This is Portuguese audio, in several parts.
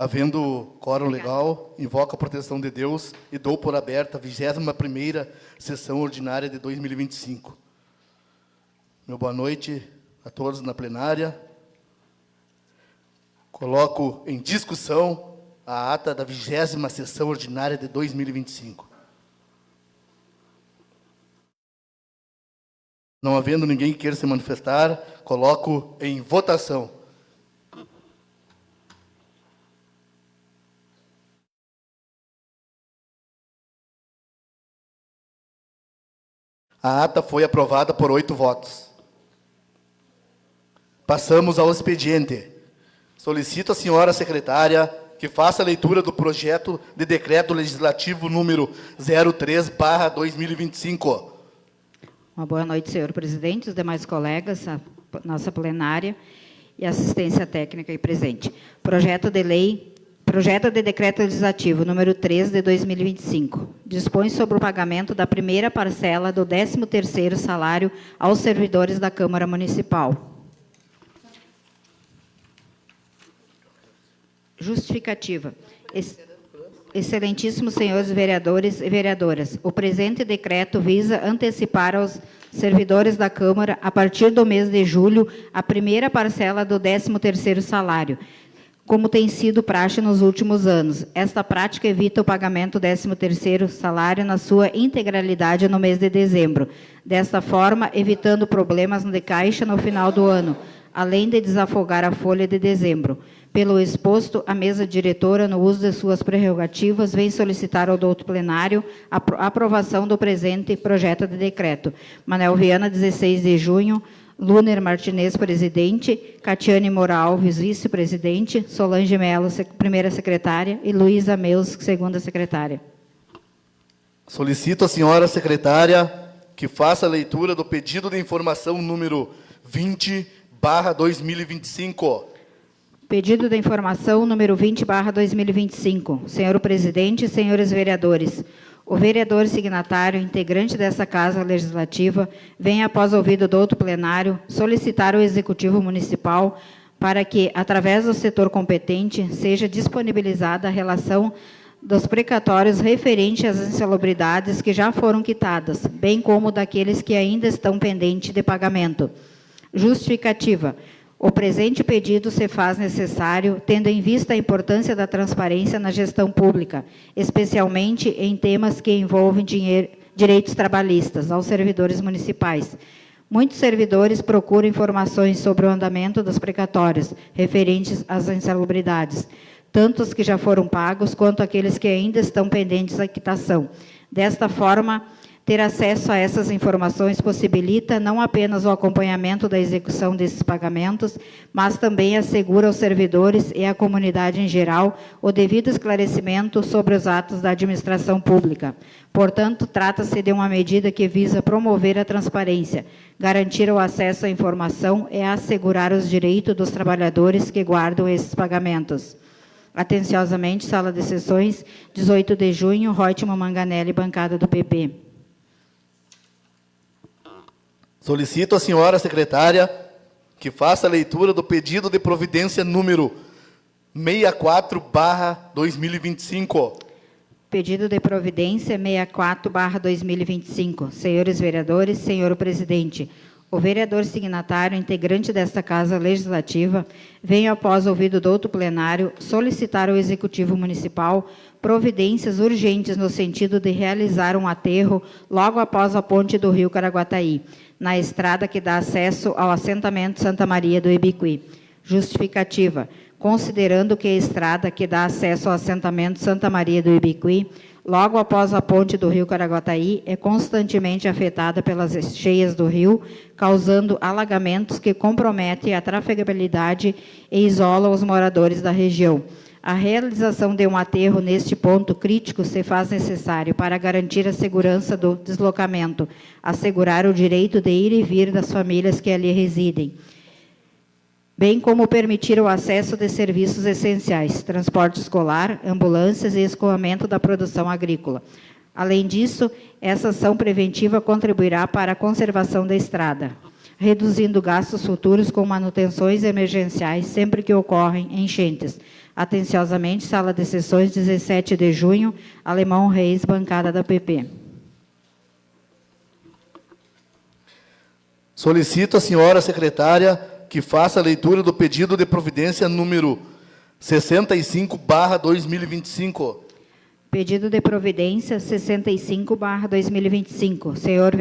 Havendo quórum legal, invoco a proteção de Deus e dou por aberta a 21ª sessão ordinária de 2025. Meu boa noite a todos na plenária. Coloco em discussão a ata da 20ª sessão ordinária de 2025. Não havendo ninguém que queira se manifestar, coloco em votação. A ata foi aprovada por 8 votos. Passamos ao expediente. Solicito à senhora secretária que faça a leitura do projeto de decreto legislativo número 03/2025. Uma boa noite, senhor presidente, os demais colegas, a nossa plenária e assistência técnica aí presente. Projeto de decreto legislativo número 3 de 2025. Dispõe sobre o pagamento da primeira parcela do 13º salário aos servidores da Câmara Municipal. Justificativa. Excelentíssimos senhores vereadores e vereadoras, o presente decreto visa antecipar aos servidores da Câmara, a partir do mês de julho, a primeira parcela do 13º salário, como tem sido praxe nos últimos anos. Esta prática evita o pagamento do 13º salário na sua integralidade no mês de dezembro. Desta forma, evitando problemas de caixa no final do ano, além de desafogar a folha de dezembro. Pelo exposto, a mesa diretora, no uso de suas prerrogativas, vem solicitar ao douto plenário a aprovação do presente projeto de decreto. Manuel Viana, 16 de junho, Luner Martinez, presidente, Catiane Moura Alves, vice-presidente, Solange Mello, primeira secretária, e Luísa Meus, segunda secretária. Solicito à senhora secretária que faça a leitura do pedido de informação número 20/2025. Pedido de informação número 20/2025. Senhor presidente, senhores vereadores, o vereador signatário, integrante dessa Casa Legislativa, vem, após ouvido do douto plenário, solicitar ao Executivo Municipal para que, através do setor competente, seja disponibilizada a relação dos precatórios referente às insalubridades que já foram quitadas, bem como daqueles que ainda estão pendentes de pagamento. Justificativa. O presente pedido se faz necessário, tendo em vista a importância da transparência na gestão pública, especialmente em temas que envolvem direitos trabalhistas aos servidores municipais. Muitos servidores procuram informações sobre o andamento dos precatórios referentes às insalubridades, tanto os que já foram pagos quanto aqueles que ainda estão pendentes da quitação. Desta forma, ter acesso a essas informações possibilita não apenas o acompanhamento da execução desses pagamentos, mas também assegura aos servidores e à comunidade em geral o devido esclarecimento sobre os atos da administração pública. Portanto, trata-se de uma medida que visa promover a transparência, garantir o acesso à informação e assegurar os direitos dos trabalhadores que guardam esses pagamentos. Atenciosamente, Sala de Sessões, 18 de junho, Reutemann Manganelli, bancada do PP. Solicito à senhora secretária que faça a leitura do pedido de providência número 64/2025. Pedido de providência 64/2025. Senhores vereadores, senhor presidente, o vereador signatário, integrante desta Casa Legislativa, vem, após ouvido do douto plenário, solicitar ao Executivo Municipal providências urgentes no sentido de realizar um aterro logo após a ponte do rio Caraguataí, na estrada que dá acesso ao assentamento Santa Maria do Ibiqui. Justificativa. Considerando que a estrada que dá acesso ao assentamento Santa Maria do Ibiqui, logo após a ponte do rio Caraguataí, é constantemente afetada pelas cheias do rio, causando alagamentos que comprometem a trafegabilidade e isolam os moradores da região. A realização de um aterro neste ponto crítico se faz necessário para garantir a segurança do deslocamento, assegurar o direito de ir e vir das famílias que ali residem, bem como permitir o acesso de serviços essenciais, transporte escolar, ambulâncias e escoamento da produção agrícola. Além disso, essa ação preventiva contribuirá para a conservação da estrada, reduzindo gastos futuros com manutenções emergenciais sempre que ocorrem enchentes. Atenciosamente, sala de sessões, 17 de junho, Alemão Reis, bancada da PP. Solicito à senhora secretária que faça a leitura do pedido de providência número 65/2025. Pedido de providência 65/2025. Senhores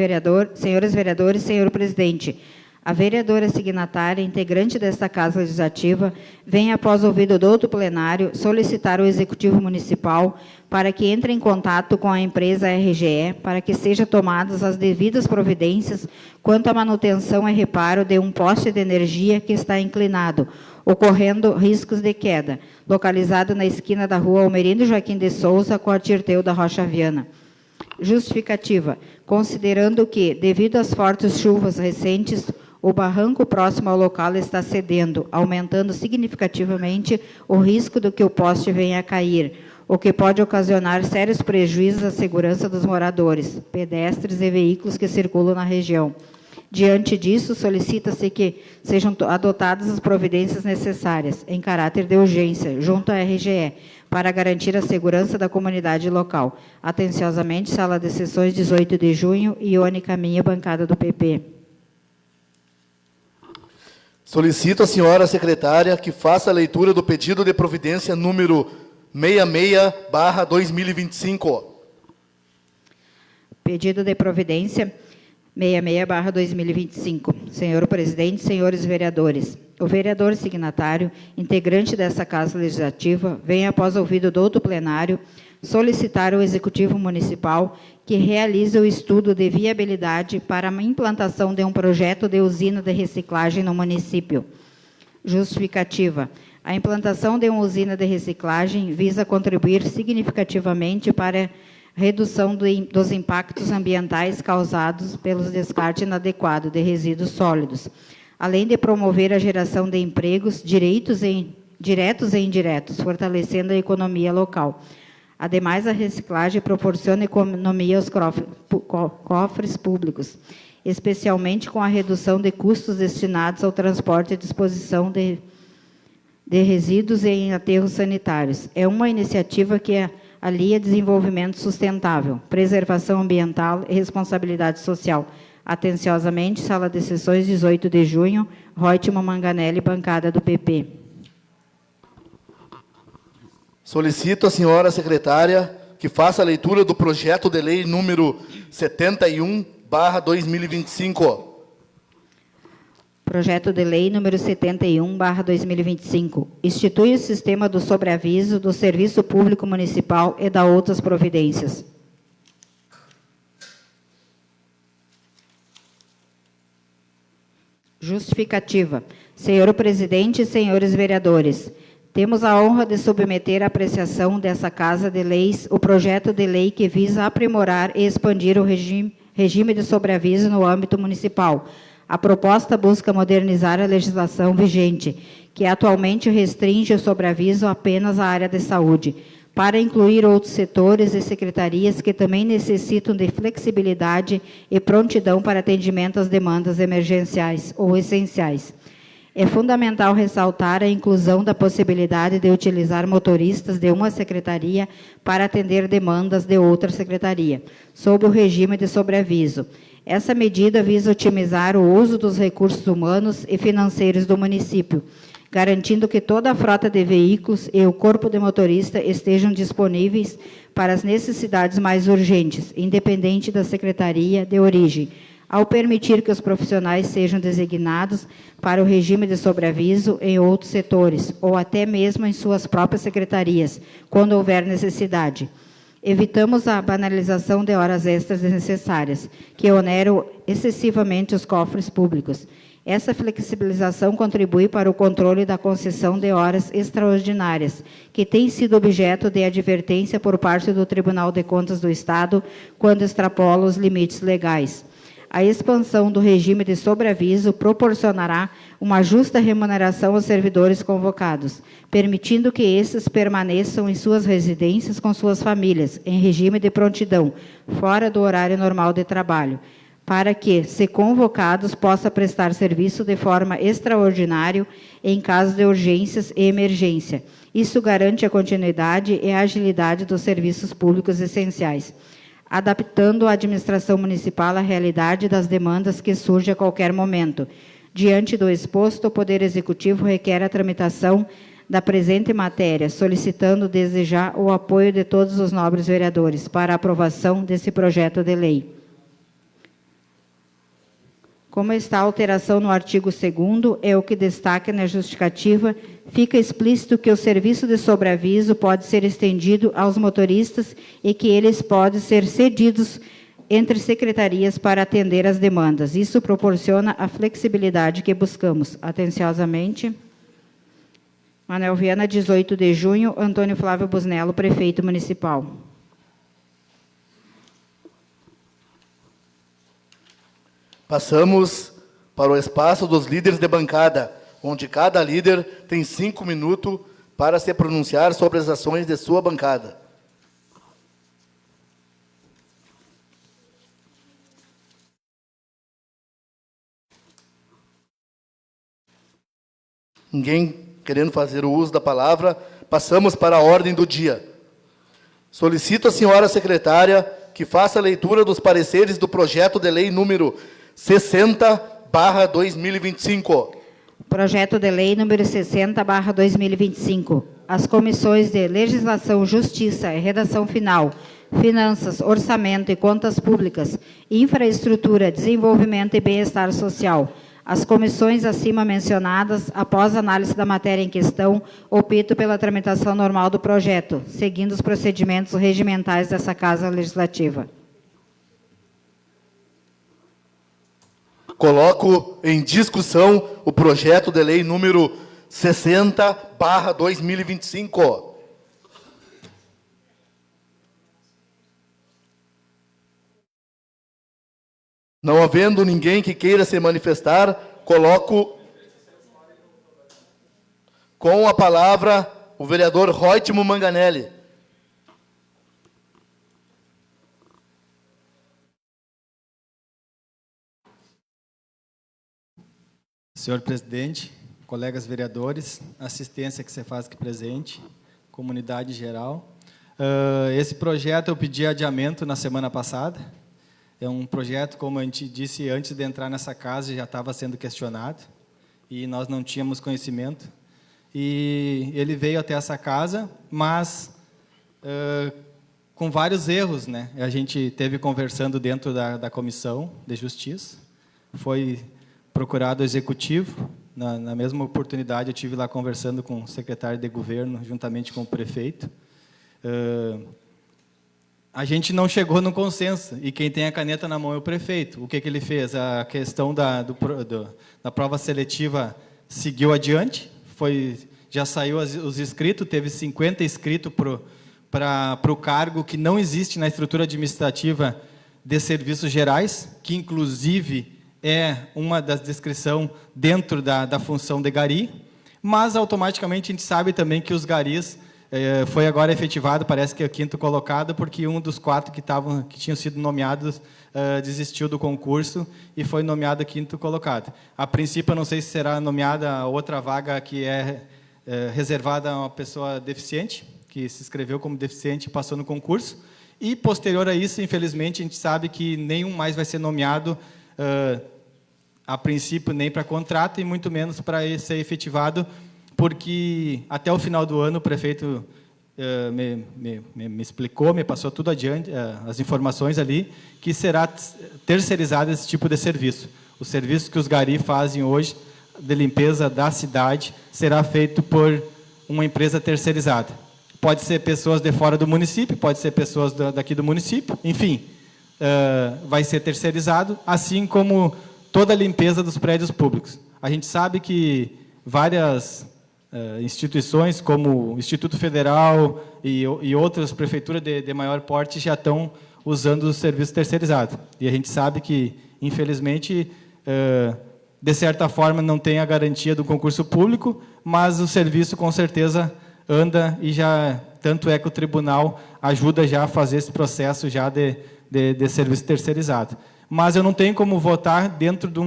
vereadores, senhor presidente, a vereadora signatária, integrante desta Casa Legislativa, vem, após ouvido do outro plenário, solicitar ao Executivo Municipal para que entre em contato com a empresa RGE para que sejam tomadas as devidas providências quanto à manutenção e reparo de um poste de energia que está inclinado, ocorrendo riscos de queda, localizado na esquina da rua Almerindo Joaquim de Souza com a Tirteu da Rocha Viana. Justificativa. Considerando que, devido às fortes chuvas recentes, o barranco próximo ao local está cedendo, aumentando significativamente o risco de que o poste venha a cair, o que pode ocasionar sérios prejuízos à segurança dos moradores, pedestres e veículos que circulam na região. Diante disso, solicita-se que sejam adotadas as providências necessárias, em caráter de urgência, junto à RGE, para garantir a segurança da comunidade local. Atenciosamente, sala de sessões, 18 de junho, Ione Caminha, bancada do PP. Solicito à senhora secretária que faça a leitura do pedido de providência número 66/2025. Pedido de providência 66/2025. Senhor presidente, senhores vereadores, o vereador signatário, integrante dessa Casa Legislativa, vem, após ouvido do outro plenário, solicitar ao Executivo Municipal que realize o estudo de viabilidade para a implantação de um projeto de usina de reciclagem no município. Justificativa. A implantação de uma usina de reciclagem visa contribuir significativamente para a redução dos impactos ambientais causados pelo descarte inadequado de resíduos sólidos, além de promover a geração de empregos diretos e indiretos, fortalecendo a economia local. Ademais, a reciclagem proporciona economia aos cofres públicos, especialmente com a redução de custos destinados ao transporte e disposição de resíduos em aterros sanitários. É uma iniciativa que alia desenvolvimento sustentável, preservação ambiental e responsabilidade social. Atenciosamente, sala de sessões, 18 de junho, Reutemann Manganelli, bancada do PP. Solicito à senhora secretária que faça a leitura do projeto de lei número 71/2025. Projeto de lei número 71/2025. Institui o sistema do sobreaviso do Serviço Público Municipal e da outras providências. Justificativa. Senhor presidente e senhores vereadores, temos a honra de submeter à apreciação dessa Casa de Leis o projeto de lei que visa aprimorar e expandir o regime de sobreaviso no âmbito municipal. A proposta busca modernizar a legislação vigente, que atualmente restringe o sobreaviso apenas à área de saúde, para incluir outros setores e secretarias que também necessitam de flexibilidade e prontidão para atendimento às demandas emergenciais ou essenciais. É fundamental ressaltar a inclusão da possibilidade de utilizar motoristas de uma secretaria para atender demandas de outra secretaria, sob o regime de sobreaviso. Essa medida visa otimizar o uso dos recursos humanos e financeiros do município, garantindo que toda a frota de veículos e o corpo de motorista estejam disponíveis para as necessidades mais urgentes, independente da secretaria de origem, ao permitir que os profissionais sejam designados para o regime de sobreaviso em outros setores, ou até mesmo em suas próprias secretarias, quando houver necessidade. Evitamos a banalização de horas extras desnecessárias, que oneram excessivamente os cofres públicos. Essa flexibilização contribui para o controle da concessão de horas extraordinárias, que tem sido objeto de advertência por parte do Tribunal de Contas do Estado, quando extrapola os limites legais. A expansão do regime de sobreaviso proporcionará uma justa remuneração aos servidores convocados, permitindo que esses permaneçam em suas residências com suas famílias, em regime de prontidão, fora do horário normal de trabalho. para que, se convocados, possa prestar serviço de forma extraordinária em caso de urgências e emergência. Isso garante a continuidade e a agilidade dos serviços públicos essenciais, adaptando a administração municipal à realidade das demandas que surgem a qualquer momento. Diante do exposto, o Poder Executivo requer a tramitação da presente matéria, solicitando desde já o apoio de todos os nobres vereadores para a aprovação desse projeto de lei. Como está a alteração no artigo 2º, é o que destaca na justificativa, fica explícito que o serviço de sobreaviso pode ser estendido aos motoristas e que eles podem ser cedidos entre secretarias para atender às demandas. Isso proporciona a flexibilidade que buscamos. Atenciosamente, Manuel Viana, 18 de junho, Antônio Flávio Busnello, prefeito municipal. Passamos para o espaço dos líderes de bancada, onde cada líder tem 5 minutos para se pronunciar sobre as ações de sua bancada. Ninguém querendo fazer o uso da palavra, passamos para a ordem do dia. Solicito à senhora secretária que faça a leitura dos pareceres do projeto de lei número 60/2025. Projeto de lei número 60/2025. As comissões de Legislação, Justiça e Redação Final, Finanças, Orçamento e Contas Públicas, Infraestrutura, Desenvolvimento e Bem-Estar Social. As comissões acima mencionadas, após análise da matéria em questão, optam pela tramitação normal do projeto, seguindo os procedimentos regimentais dessa Casa Legislativa. Coloco em discussão o projeto de lei número 60/2025. Não havendo ninguém que queira se manifestar, coloco com a palavra o vereador Róitimo Manganelli. Senhor presidente, colegas vereadores, assistência que você faz aqui presente, comunidade geral. Esse projeto eu pedi adiamento na semana passada. É um projeto, como a gente disse antes de entrar nessa casa, já estava sendo questionado e nós não tínhamos conhecimento. E ele veio até essa casa, mas com vários erros, né? A gente teve conversando dentro da Comissão de Justiça, foi procurado o Executivo, na mesma oportunidade eu estive lá conversando com o secretário de Governo, juntamente com o prefeito. A gente não chegou no consenso, e quem tem a caneta na mão é o prefeito. O que ele fez? A questão da prova seletiva seguiu adiante, já saiu os inscritos, teve 50 inscritos para o cargo que não existe na estrutura administrativa de serviços gerais, que inclusive é uma das descrições dentro da função de gari, mas automaticamente a gente sabe também que os garis foi agora efetivado, parece que é o 5º colocado, porque um dos 4 que tinham sido nomeados desistiu do concurso e foi nomeado 5º colocado. A princípio, eu não sei se será nomeada outra vaga que é reservada a uma pessoa deficiente, que se inscreveu como deficiente e passou no concurso, e posterior a isso, infelizmente, a gente sabe que nenhum mais vai ser nomeado a princípio nem para contrato e muito menos para ser efetivado, porque até o final do ano o prefeito me explicou, me passou tudo adiante, as informações ali, que será terceirizado esse tipo de serviço. O serviço que os gari fazem hoje, de limpeza da cidade, será feito por uma empresa terceirizada. Pode ser pessoas de fora do município, pode ser pessoas daqui do município, enfim, vai ser terceirizado, assim como toda a limpeza dos prédios públicos. A gente sabe que várias instituições, como o Instituto Federal e outras prefeituras de maior porte, já estão usando o serviço terceirizado. E a gente sabe que, infelizmente, de certa forma, não tem a garantia do concurso público, mas o serviço, com certeza, anda e já, tanto é que o tribunal ajuda já a fazer esse processo já de serviço terceirizado. mas eu não tenho como votar dentro de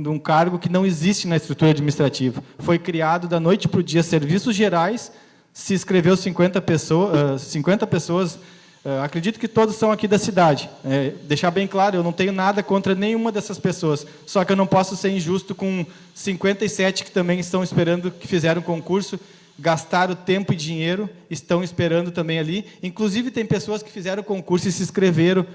um cargo que não existe na estrutura administrativa. Foi criado da noite para o dia serviços gerais, se inscreveu 50 pessoas, acredito que todos são aqui da cidade. Deixar bem claro, eu não tenho nada contra nenhuma dessas pessoas, só que eu não posso ser injusto com 57 que também estão esperando, que fizeram concurso, gastaram tempo e dinheiro, estão esperando também ali. Inclusive, tem pessoas que fizeram concurso e se inscreveram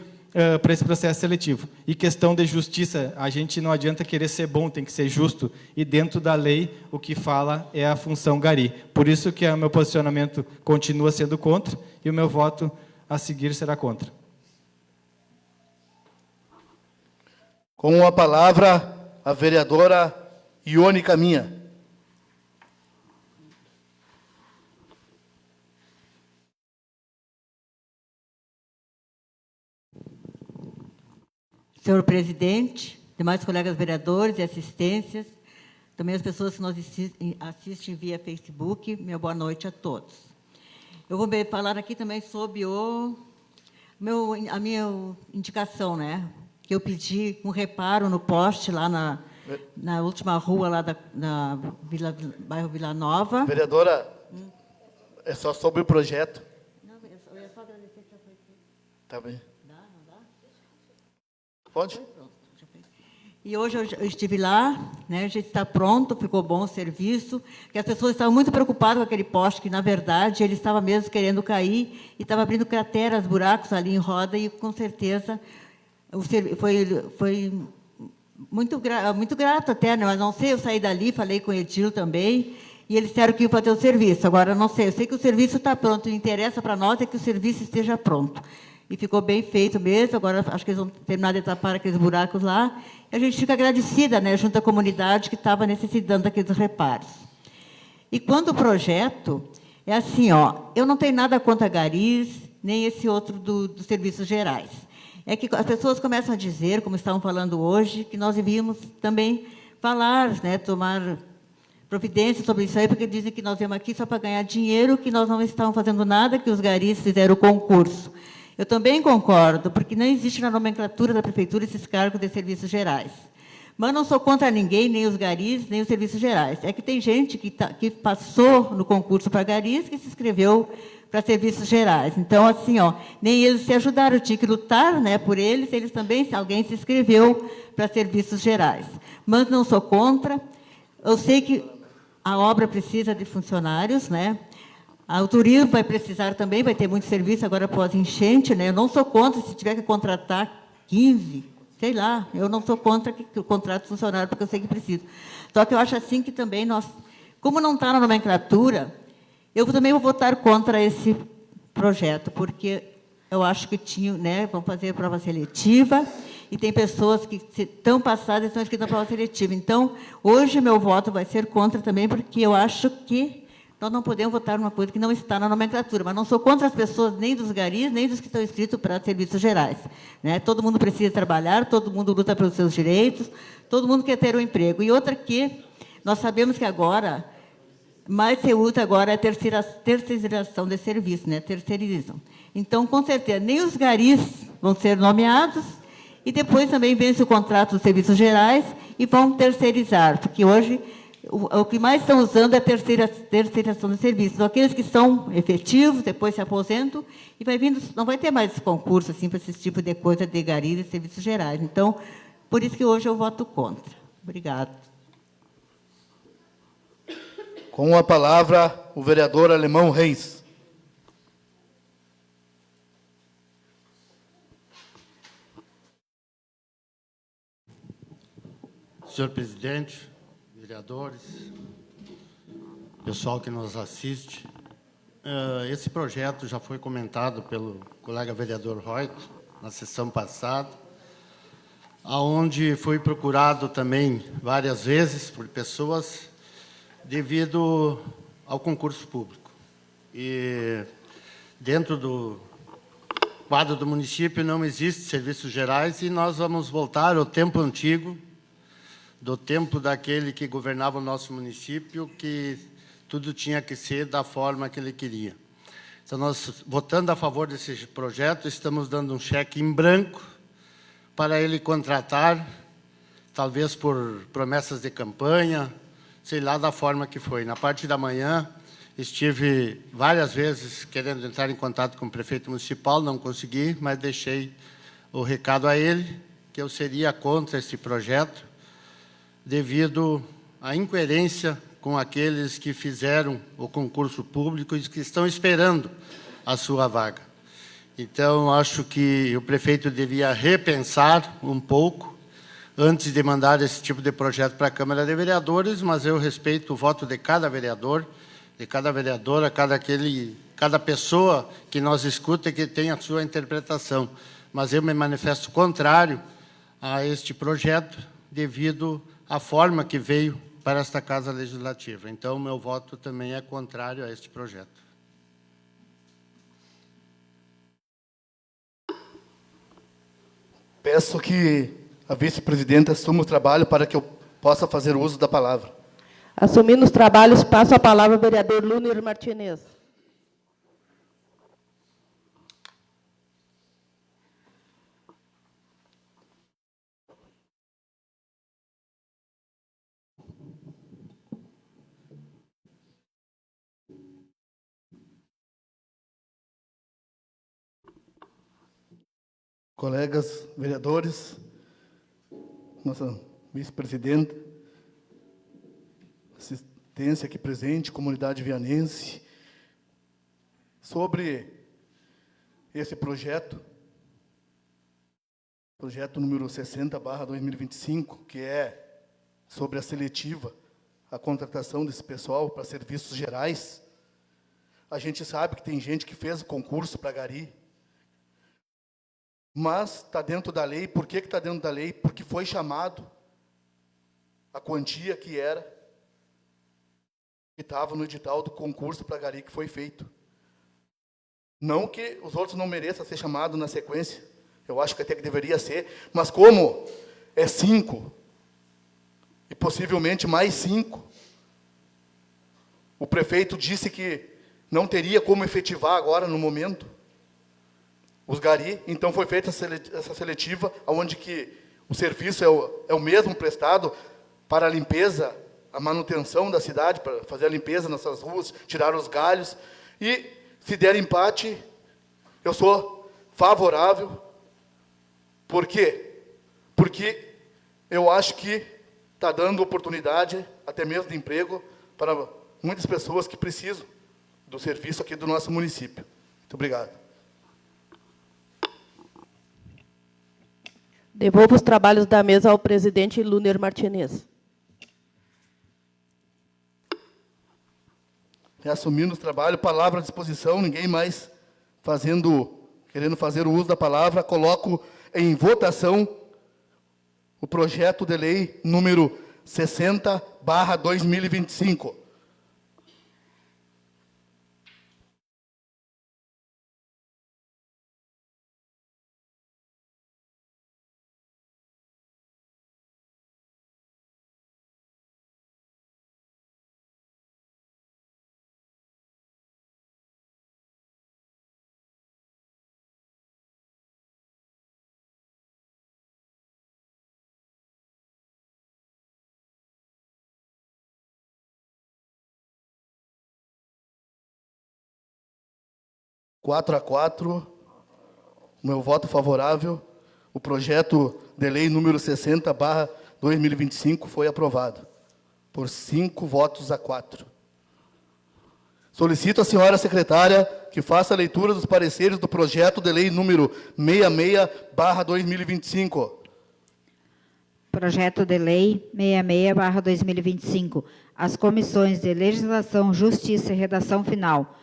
para esse processo seletivo. E questão de justiça, a gente não adianta querer ser bom, tem que ser justo. E dentro da lei, o que fala é a função gari. Por isso que o meu posicionamento continua sendo contra, e o meu voto a seguir será contra. Com a palavra, a vereadora Ione Caminha. Senhor presidente, demais colegas vereadores e assistências, também as pessoas que nos assistem via Facebook, minha boa noite a todos. Eu vou falar aqui também sobre a minha indicação, né? Que eu pedi um reparo no poste lá na última rua lá da bairro Vila Nova. Vereadora, é só sobre o projeto. Não, eu ia só agradecer que já foi feito. Tá bem. Dá, não dá? Pode? E hoje eu estive lá, né, já está pronto, ficou bom o serviço, que as pessoas estavam muito preocupadas com aquele poste, que, na verdade, ele estava mesmo querendo cair, e estava abrindo crateras, buracos ali em roda, e, com certeza, foi muito grato até, né, mas não sei, eu saí dali, falei com o Edil também, e eles disseram que iam fazer o serviço. Agora, não sei, eu sei que o serviço está pronto, o que interessa para nós é que o serviço esteja pronto. E ficou bem feito mesmo, agora acho que eles vão terminar de tapar aqueles buracos lá. E a gente fica agradecida, né, junto à comunidade que estava necessitando daqueles reparos. E quanto ao projeto, é assim, ó, eu não tenho nada contra garis, nem esse outro dos serviços gerais. É que as pessoas começam a dizer, como estavam falando hoje, que nós devíamos também falar, né, tomar providência sobre isso aí, porque dizem que nós viemos aqui só para ganhar dinheiro, que nós não estamos fazendo nada, que os garis fizeram o concurso. Eu também concordo, porque não existe na nomenclatura da prefeitura esses cargos de serviços gerais. Mas não sou contra ninguém, nem os garis, nem os serviços gerais. É que tem gente que passou no concurso para garis que se inscreveu para serviços gerais. Então, assim, ó, nem eles se ajudaram, tinha que lutar, né, por eles também, se alguém se inscreveu para serviços gerais. Mas não sou contra. Eu sei que a obra precisa de funcionários, né? O turismo vai precisar também, vai ter muito serviço agora após enchente, né? Eu não sou contra, se tiver que contratar 15, sei lá, eu não sou contra que o contrato funcionário, porque eu sei que precisa. Só que eu acho assim que também nós, como não está na nomenclatura, eu também vou votar contra esse projeto, porque eu acho que tinha, né, vão fazer a prova seletiva, e tem pessoas que estão passadas e estão inscritas na prova seletiva. Então, hoje meu voto vai ser contra também, porque eu acho que nós não podemos votar numa coisa que não está na nomenclatura, mas não sou contra as pessoas, nem dos garis, nem dos que estão inscritos para serviços gerais. Né? Todo mundo precisa trabalhar, todo mundo luta pelos seus direitos, todo mundo quer ter um emprego. E outra que nós sabemos que agora, mais se usa agora é a terceirização de serviço, né? Terceirizam. Então, com certeza, nem os garis vão ser nomeados, e depois também vence o contrato dos serviços gerais e vão terceirizar, porque hoje o que mais estão usando é a terceirização de serviços. Aqueles que são efetivos, depois se aposentam, e vai vindo, não vai ter mais esse concurso assim, para esse tipo de coisa de garis e serviços gerais. Então, por isso que hoje eu voto contra. Obrigada. Com a palavra, o vereador Alemão Reis. Senhor presidente, vereadores, pessoal que nos assiste, esse projeto já foi comentado pelo colega vereador Reut na sessão passada, aonde foi procurado também várias vezes por pessoas devido ao concurso público. E dentro do quadro do município não existe serviços gerais e nós vamos voltar ao tempo antigo, do tempo daquele que governava o nosso município, que tudo tinha que ser da forma que ele queria. Então, nós, votando a favor desse projeto, estamos dando um cheque em branco para ele contratar, talvez por promessas de campanha, sei lá da forma que foi. Na parte da manhã, estive várias vezes querendo entrar em contato com o prefeito municipal, não consegui, mas deixei o recado a ele, que eu seria contra esse projeto, devido à incoerência com aqueles que fizeram o concurso público e que estão esperando a sua vaga. Então, acho que o prefeito devia repensar um pouco antes de mandar esse tipo de projeto para a Câmara de Vereadores, mas eu respeito o voto de cada vereador, de cada vereadora, cada pessoa que nós escuta e que tem a sua interpretação. Mas eu me manifesto contrário a este projeto devido à forma que veio para esta Casa Legislativa. Então, meu voto também é contrário a este projeto. Peço que a vice-presidenta assuma o trabalho para que eu possa fazer uso da palavra. Assumindo os trabalhos, passo a palavra ao vereador Luner Martinez. Colegas vereadores, nossa vice-presidenta, assistência aqui presente, comunidade vianense, sobre esse projeto número 60/2025, que é sobre a seletiva, a contratação desse pessoal para serviços gerais. A gente sabe que tem gente que fez o concurso para gari, mas está dentro da lei. Por que está dentro da lei? Porque foi chamado a quantia que estava no edital do concurso para gari que foi feito. Não que os outros não mereçam ser chamados na sequência, eu acho que até que deveria ser, mas como é 5, e possivelmente mais 5, o prefeito disse que não teria como efetivar agora, no momento, os gari. Então foi feita essa seletiva, onde que o serviço é o mesmo prestado para a limpeza, a manutenção da cidade, para fazer a limpeza nessas ruas, tirar os galhos. E, se der empate, eu sou favorável. Por quê? Porque eu acho que está dando oportunidade, até mesmo de emprego, para muitas pessoas que precisam do serviço aqui do nosso município. Muito obrigado. Devolvo os trabalhos da mesa ao presidente Luner Martinez. Reassumindo o trabalho, palavra à disposição, ninguém mais querendo fazer o uso da palavra, coloco em votação o projeto de lei número 60/2025. Quatro a 4, meu voto favorável, o projeto de lei número 60/2025 foi aprovado, por 5 votos a 4. Solicito à senhora secretária que faça a leitura dos pareceres do projeto de lei número 66/2025. Projeto de lei 66/2025. As comissões de Legislação, Justiça e Redação Final,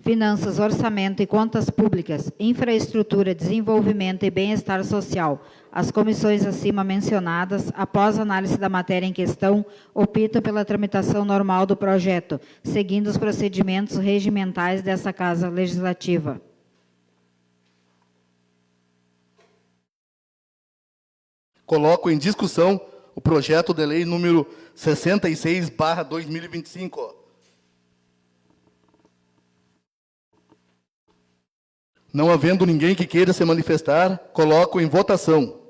Finanças, Orçamento e Contas Públicas, Infraestrutura, Desenvolvimento e Bem-Estar Social. As comissões acima mencionadas, após análise da matéria em questão, optam pela tramitação normal do projeto, seguindo os procedimentos regimentais dessa Casa Legislativa. Coloco em discussão o projeto de lei número 66/2025. Não havendo ninguém que queira se manifestar, coloco em votação.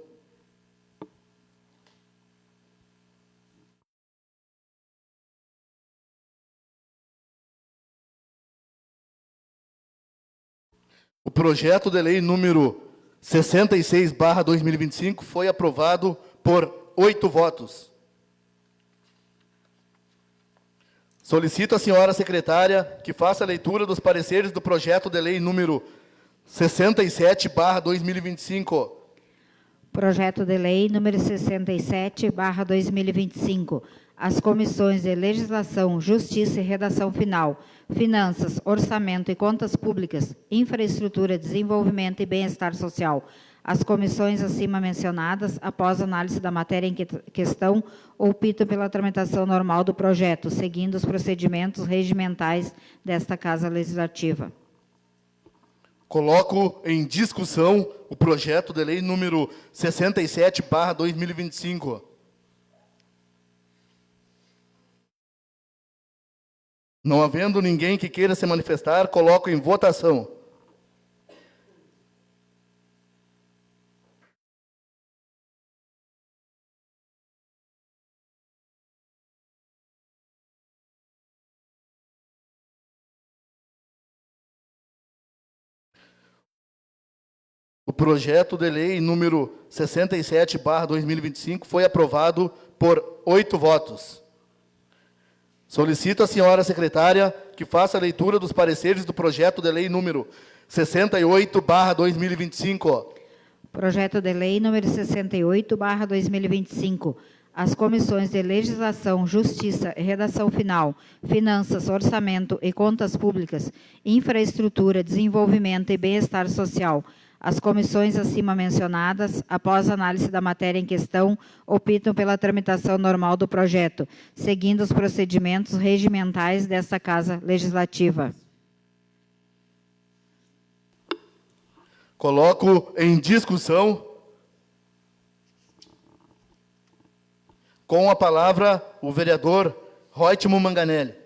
O projeto de lei número 66/2025 foi aprovado por 8 votos. Solicito à senhora secretária que faça a leitura dos pareceres do projeto de lei número 67/2025. Projeto de lei número 67/2025. As comissões de Legislação, Justiça e Redação Final, Finanças, Orçamento e Contas Públicas, Infraestrutura, Desenvolvimento e Bem-Estar Social. As comissões acima mencionadas, após análise da matéria em questão, optam pela tramitação normal do projeto, seguindo os procedimentos regimentais desta Casa Legislativa. Coloco em discussão o projeto de lei número 67/2025. Não havendo ninguém que queira se manifestar, coloco em votação. O projeto de lei número 67/2025 foi aprovado por 8 votos. Solicito à senhora secretária que faça a leitura dos pareceres do projeto de lei número 68/2025. Projeto de lei número 68/2025. As comissões de Legislação, Justiça e Redação Final, Finanças, Orçamento e Contas Públicas, Infraestrutura, Desenvolvimento e Bem-Estar Social. As comissões acima mencionadas, após análise da matéria em questão, optam pela tramitação normal do projeto, seguindo os procedimentos regimentais desta Casa Legislativa. Coloco em discussão. Com a palavra, o vereador Reutemann Manganelli.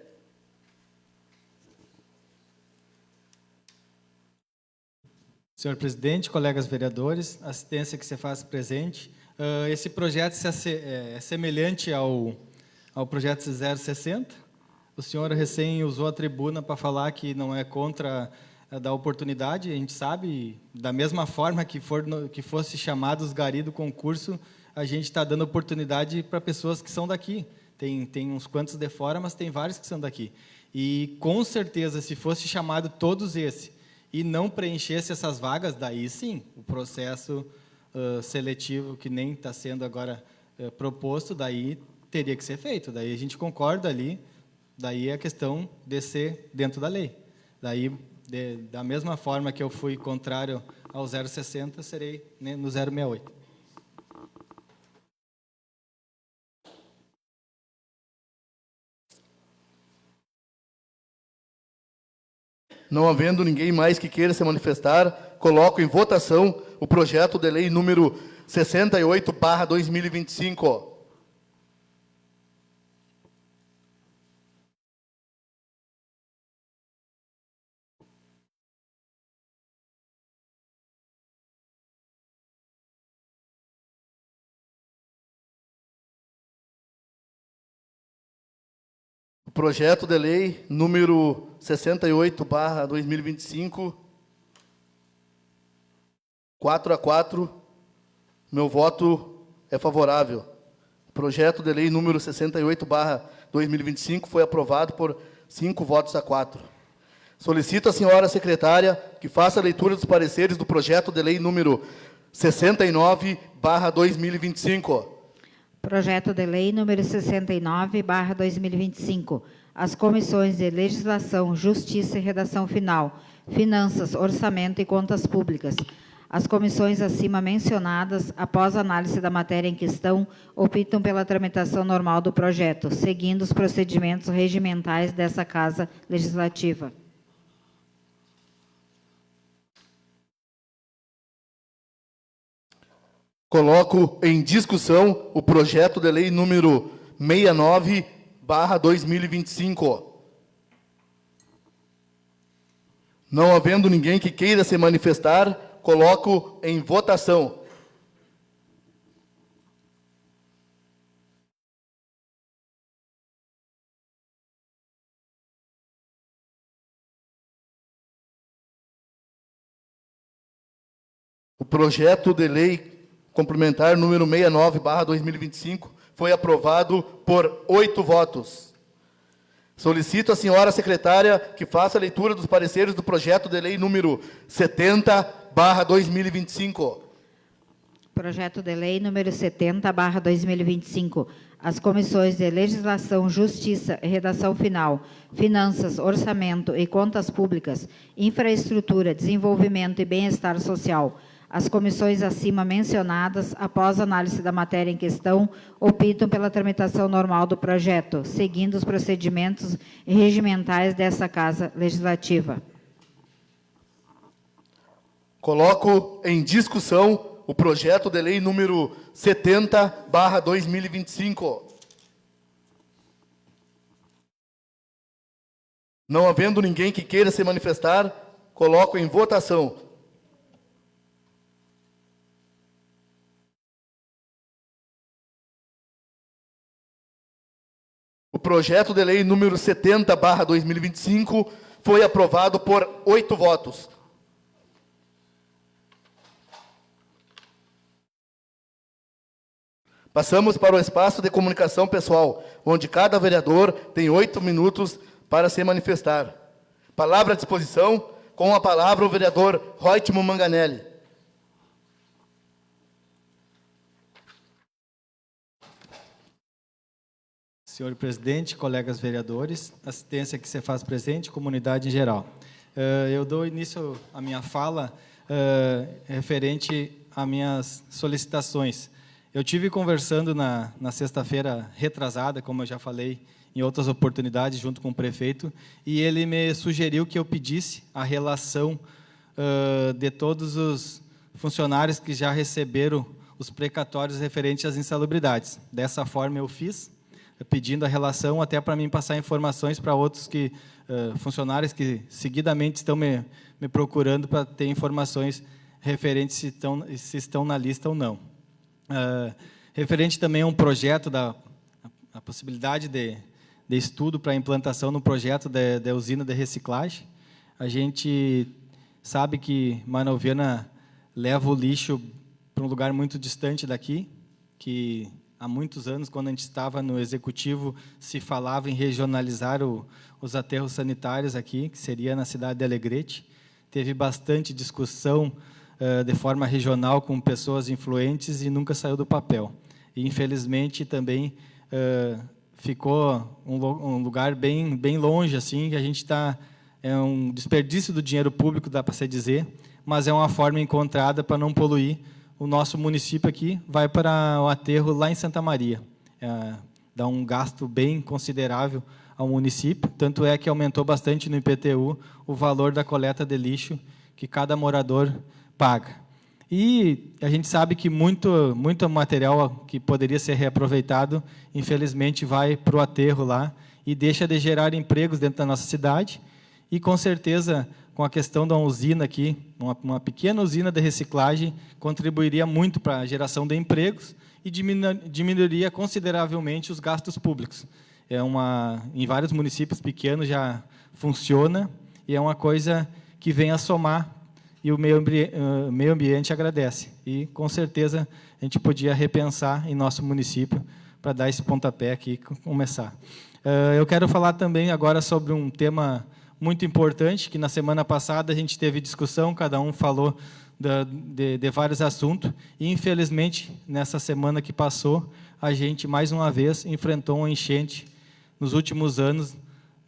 Senhor presidente, colegas vereadores, assistência que se faz presente, esse projeto é semelhante ao projeto 060. O senhor recém usou a tribuna para falar que não é contra da oportunidade, a gente sabe, da mesma forma que fosse chamado os gari do concurso, a gente está dando oportunidade para pessoas que são daqui. Tem uns quantos de fora, mas tem vários que são daqui. E, com certeza, se fosse chamado todos esses e não preenchesse essas vagas, daí sim, o processo seletivo, que nem está sendo agora proposto, daí teria que ser feito. Daí a gente concorda ali, daí é a questão de ser dentro da lei. Daí, da mesma forma que eu fui contrário ao 060, serei, né, no 068. Não havendo ninguém mais que queira se manifestar, coloco em votação o projeto de lei número 68/2025. O projeto de lei número 68/2025, 4-4, meu voto é favorável. O projeto de lei número 68/2025 foi aprovado por 5 votos a 4. Solicito à senhora secretária que faça a leitura dos pareceres do projeto de lei número 69/2025. Projeto de lei número 69/2025. As comissões de Legislação, Justiça e Redação Final, Finanças, Orçamento e Contas Públicas. As comissões acima mencionadas, após análise da matéria em questão, optam pela tramitação normal do projeto, seguindo os procedimentos regimentais dessa Casa Legislativa. Coloco em discussão o projeto de lei número 69/2025. Não havendo ninguém que queira se manifestar, coloco em votação. projeto de lei complementar número 69/2025 foi aprovado por 8 votos. Solicito à senhora secretária que faça a leitura dos pareceres do projeto de lei número 70/2025. Projeto de lei número 70/2025. As comissões de Legislação, Justiça e Redação Final, Finanças, Orçamento e Contas Públicas, Infraestrutura, Desenvolvimento e Bem-Estar Social. As comissões acima mencionadas, após análise da matéria em questão, optam pela tramitação normal do projeto, seguindo os procedimentos regimentais dessa Casa Legislativa. Coloco em discussão o projeto de lei número 70/2025. Não havendo ninguém que queira se manifestar, coloco em votação. O projeto de lei número 70/2025 foi aprovado por 8 votos. Passamos para o espaço de comunicação pessoal, onde cada vereador tem 8 minutos para se manifestar. Palavra à disposição, com a palavra o vereador Reutemann Manganelli. Senhor presidente, colegas vereadores, assistência que se faz presente, comunidade em geral. Eu dou início à minha fala referente às minhas solicitações. Eu tive conversando na sexta-feira retrasada, como eu já falei em outras oportunidades, junto com o prefeito, e ele me sugeriu que eu pedisse a relação de todos os funcionários que já receberam os precatórios referentes às insalubridades. Dessa forma, eu fiz, pedindo a relação, até para mim passar informações para outros funcionários que seguidamente estão me procurando para ter informações referentes se estão na lista ou não. Referente também a um projeto a possibilidade de estudo para a implantação no projeto da usina de reciclagem. A gente sabe que Manoviana leva o lixo para um lugar muito distante daqui, que há muitos anos, quando a gente estava no executivo, se falava em regionalizar os aterros sanitários aqui, que seria na cidade de Alegrete. Teve bastante discussão de forma regional com pessoas influentes e nunca saiu do papel. E, infelizmente, também ficou um lugar bem longe, assim, que a gente está... É um desperdício do dinheiro público, dá para se dizer, mas é uma forma encontrada para não poluir o nosso município aqui, vai para o aterro lá em Santa Maria. Dá um gasto bem considerável ao município, tanto é que aumentou bastante no IPTU o valor da coleta de lixo que cada morador paga. E a gente sabe que muito material que poderia ser reaproveitado, infelizmente, vai para o aterro lá e deixa de gerar empregos dentro da nossa cidade. E, com certeza, com a questão da usina aqui, uma pequena usina de reciclagem, contribuiria muito para a geração de empregos e diminuiria consideravelmente os gastos públicos. Em vários municípios pequenos já funciona e é uma coisa que vem a somar e o meio ambiente agradece. E, com certeza, a gente podia repensar em nosso município para dar esse pontapé aqui e começar. Eu quero falar também agora sobre um tema muito importante, que na semana passada a gente teve discussão, cada um falou de vários assuntos, e, infelizmente, nessa semana que passou, a gente, mais uma vez, enfrentou uma enchente nos últimos anos,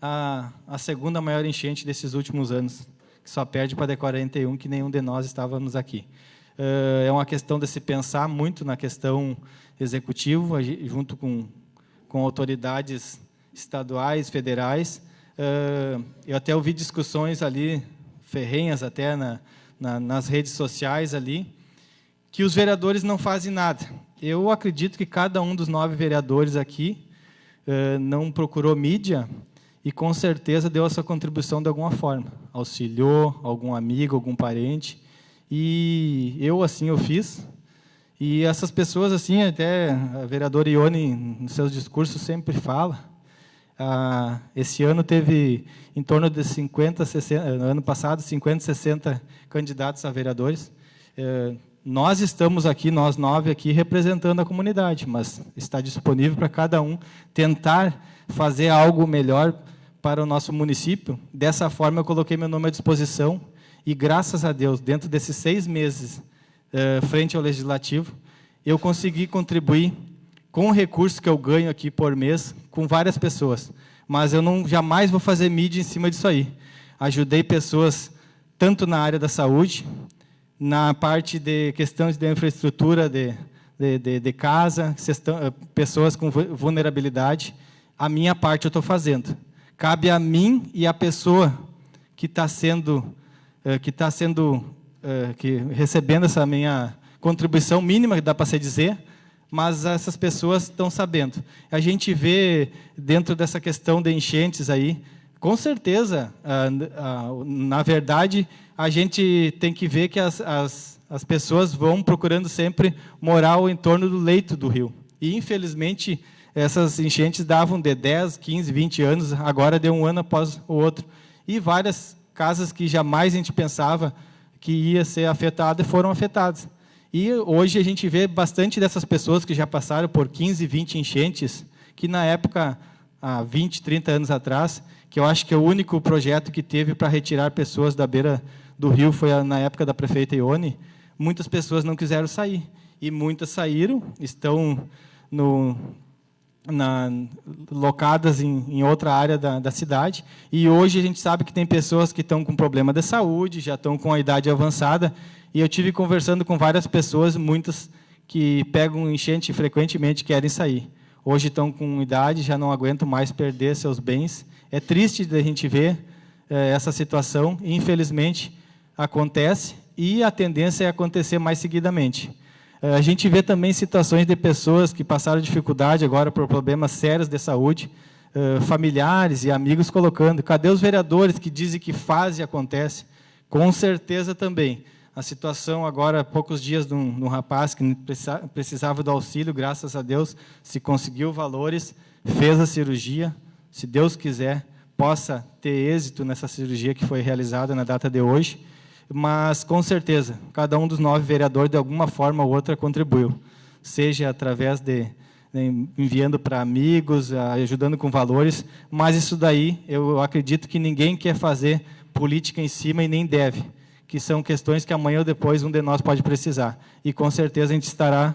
a segunda maior enchente desses últimos anos, que só perde para a de 41, que nenhum de nós estávamos aqui. É uma questão de se pensar muito na questão executiva, junto com autoridades estaduais, federais. Eu até ouvi discussões ali, ferrenhas até nas redes sociais ali, que os vereadores não fazem nada. Eu acredito que cada um dos 9 vereadores aqui não procurou mídia e, com certeza, deu a sua contribuição de alguma forma. Auxiliou algum amigo, algum parente. E eu, assim, eu fiz. E essas pessoas, assim, até a vereadora Ione, nos seus discursos, sempre fala. Esse ano teve em torno de 50, 60, ano passado, 50, 60 candidatos a vereadores. Nós estamos aqui, nós 9 aqui, representando a comunidade, mas está disponível para cada um tentar fazer algo melhor para o nosso município. Dessa forma, eu coloquei meu nome à disposição e, graças a Deus, dentro desses 6 meses, frente ao Legislativo, eu consegui contribuir com o recurso que eu ganho aqui por mês, com várias pessoas. Mas eu jamais vou fazer mídia em cima disso aí. Ajudei pessoas tanto na área da saúde, na parte de questões de infraestrutura de casa, pessoas com vulnerabilidade. A minha parte eu estou fazendo. Cabe a mim e a pessoa que está recebendo essa minha contribuição mínima, que dá para se dizer, mas essas pessoas estão sabendo. A gente vê, dentro dessa questão de enchentes aí, com certeza, na verdade, a gente tem que ver que as pessoas vão procurando sempre morar ao entorno do leito do rio. E, infelizmente, essas enchentes davam de 10, 15, 20 anos, agora de um ano após o outro. E várias casas que jamais a gente pensava que ia ser afetada foram afetadas. E hoje a gente vê bastante dessas pessoas que já passaram por 15, 20 enchentes, que na época, há 20, 30 anos atrás, que eu acho que é o único projeto que teve para retirar pessoas da beira do rio foi na época da prefeita Ione, muitas pessoas não quiseram sair. E muitas saíram, estão locadas em outra área da cidade. E hoje a gente sabe que tem pessoas que estão com problema de saúde, já estão com a idade avançada. E eu tive conversando com várias pessoas, muitas que pegam enchente frequentemente querem sair. Hoje estão com idade, já não aguentam mais perder seus bens. É triste a gente ver essa situação, e, infelizmente, acontece, e a tendência é acontecer mais seguidamente. A gente vê também situações de pessoas que passaram dificuldade agora por problemas sérios de saúde, familiares e amigos colocando, cadê os vereadores que dizem que faz e acontece? Com certeza também. A situação agora, há poucos dias, de um rapaz que precisava do auxílio, graças a Deus, se conseguiu valores, fez a cirurgia, se Deus quiser, possa ter êxito nessa cirurgia que foi realizada na data de hoje, mas, com certeza, cada um dos 9 vereadores, de alguma forma ou outra, contribuiu, seja através de enviando para amigos, ajudando com valores, mas isso daí, eu acredito que ninguém quer fazer política em cima e nem deve, que são questões que amanhã ou depois um de nós pode precisar. E, com certeza, a gente estará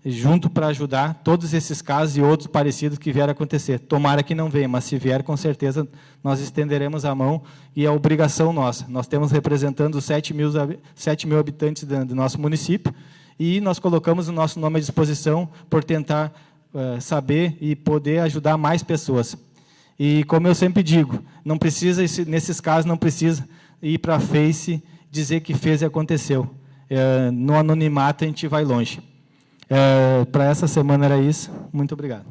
junto para ajudar todos esses casos e outros parecidos que vieram a acontecer. Tomara que não venha, mas se vier, com certeza, nós estenderemos a mão e é obrigação nossa. Nós temos representando os 7 mil habitantes do nosso município e nós colocamos o nosso nome à disposição por tentar saber e poder ajudar mais pessoas. E, como eu sempre digo, não precisa, nesses casos, não precisa ir para a Face dizer que fez e aconteceu. No anonimato, a gente vai longe. Para essa semana era isso. Muito obrigado.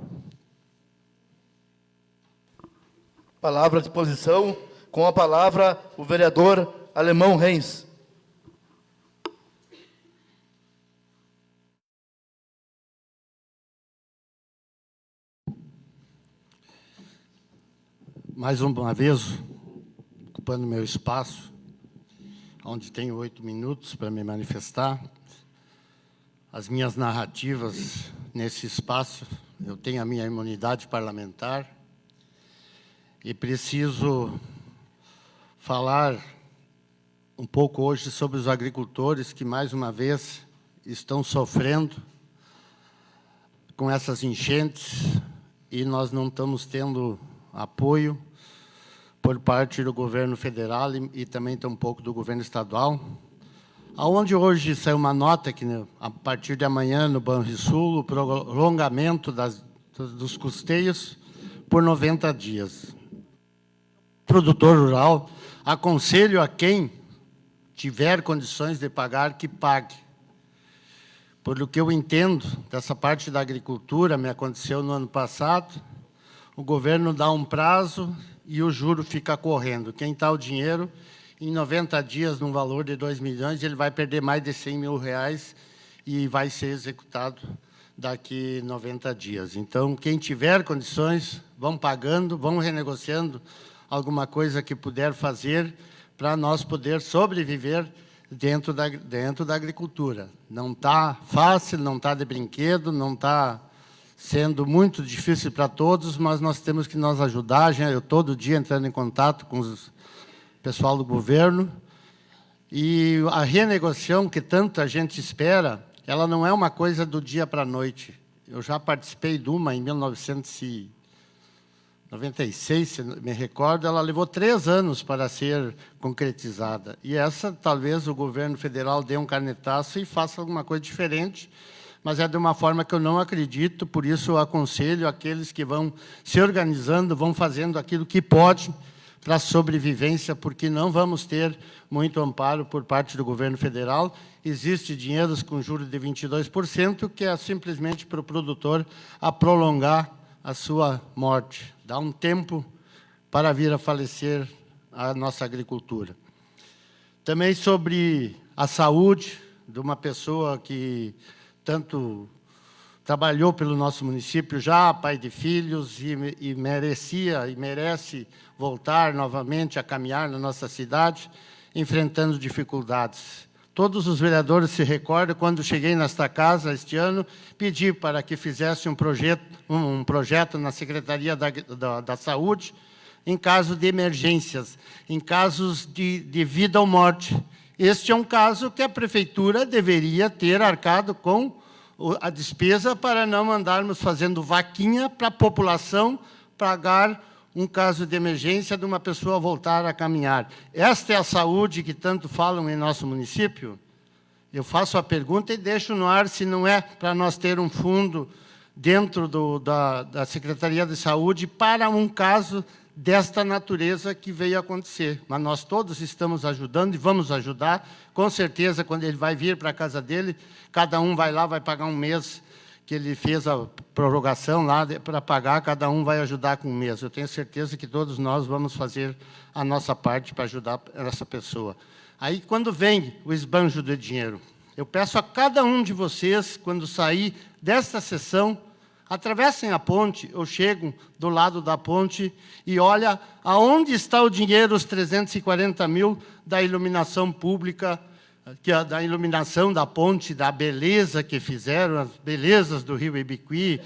Palavra à disposição. Com a palavra, o vereador Alemão Reis. Mais uma vez, ocupando meu espaço, onde tenho 8 minutos para me manifestar. As minhas narrativas nesse espaço, eu tenho a minha imunidade parlamentar e preciso falar um pouco hoje sobre os agricultores que, mais uma vez, estão sofrendo com essas enchentes e nós não estamos tendo apoio por parte do governo federal e também tampouco do governo estadual. Aonde hoje saiu uma nota que, a partir de amanhã, no Banrisul, o prolongamento dos custeios por 90 dias. Produtor rural, aconselho a quem tiver condições de pagar, que pague. Pelo que eu entendo, dessa parte da agricultura, me aconteceu no ano passado, o governo dá um prazo e o juro fica correndo. Quem está o dinheiro, em 90 dias, num valor de 2 milhões, ele vai perder mais de 100 mil reais e vai ser executado daqui 90 dias. Então, quem tiver condições, vão pagando, vão renegociando alguma coisa que puder fazer para nós poder sobreviver dentro da agricultura. Não está fácil, não está de brinquedo, não está sendo muito difícil para todos, mas nós temos que nos ajudar. Eu todo dia entrando em contato com o pessoal do governo. E a renegociação que tanta gente espera, ela não é uma coisa do dia para a noite. Eu já participei de uma em 1996, se me recordo, ela levou 3 anos para ser concretizada. E essa, talvez, o governo federal dê um canetaço e faça alguma coisa diferente, mas é de uma forma que eu não acredito, por isso eu aconselho aqueles que vão se organizando, vão fazendo aquilo que pode para a sobrevivência, porque não vamos ter muito amparo por parte do governo federal. Existe dinheiros com juros de 22%, que é simplesmente para o produtor a prolongar a sua morte. Dá um tempo para vir a falecer a nossa agricultura. Também sobre a saúde de uma pessoa que tanto trabalhou pelo nosso município já, pai de filhos, e merecia e merece voltar novamente a caminhar na nossa cidade, enfrentando dificuldades. Todos os vereadores se recordam, quando cheguei nesta casa este ano, pedi para que fizesse um projeto na Secretaria da Saúde, em caso de emergências, em casos de vida ou morte. Este é um caso que a Prefeitura deveria ter arcado com a despesa para não andarmos fazendo vaquinha para a população pagar um caso de emergência de uma pessoa voltar a caminhar. Esta é a saúde que tanto falam em nosso município? Eu faço a pergunta e deixo no ar se não é para nós ter um fundo dentro da Secretaria de Saúde para um caso desta natureza que veio acontecer. Mas nós todos estamos ajudando e vamos ajudar. Com certeza, quando ele vai vir para a casa dele, cada um vai lá, vai pagar um mês que ele fez a prorrogação lá para pagar, cada um vai ajudar com um mês. Eu tenho certeza que todos nós vamos fazer a nossa parte para ajudar essa pessoa. Aí, quando vem o esbanjo de dinheiro, eu peço a cada um de vocês, quando sair desta sessão, atravessem a ponte, ou chegam do lado da ponte e olha aonde está o dinheiro, os 340 mil da iluminação pública, da iluminação da ponte, da beleza que fizeram, as belezas do rio Ibiqui,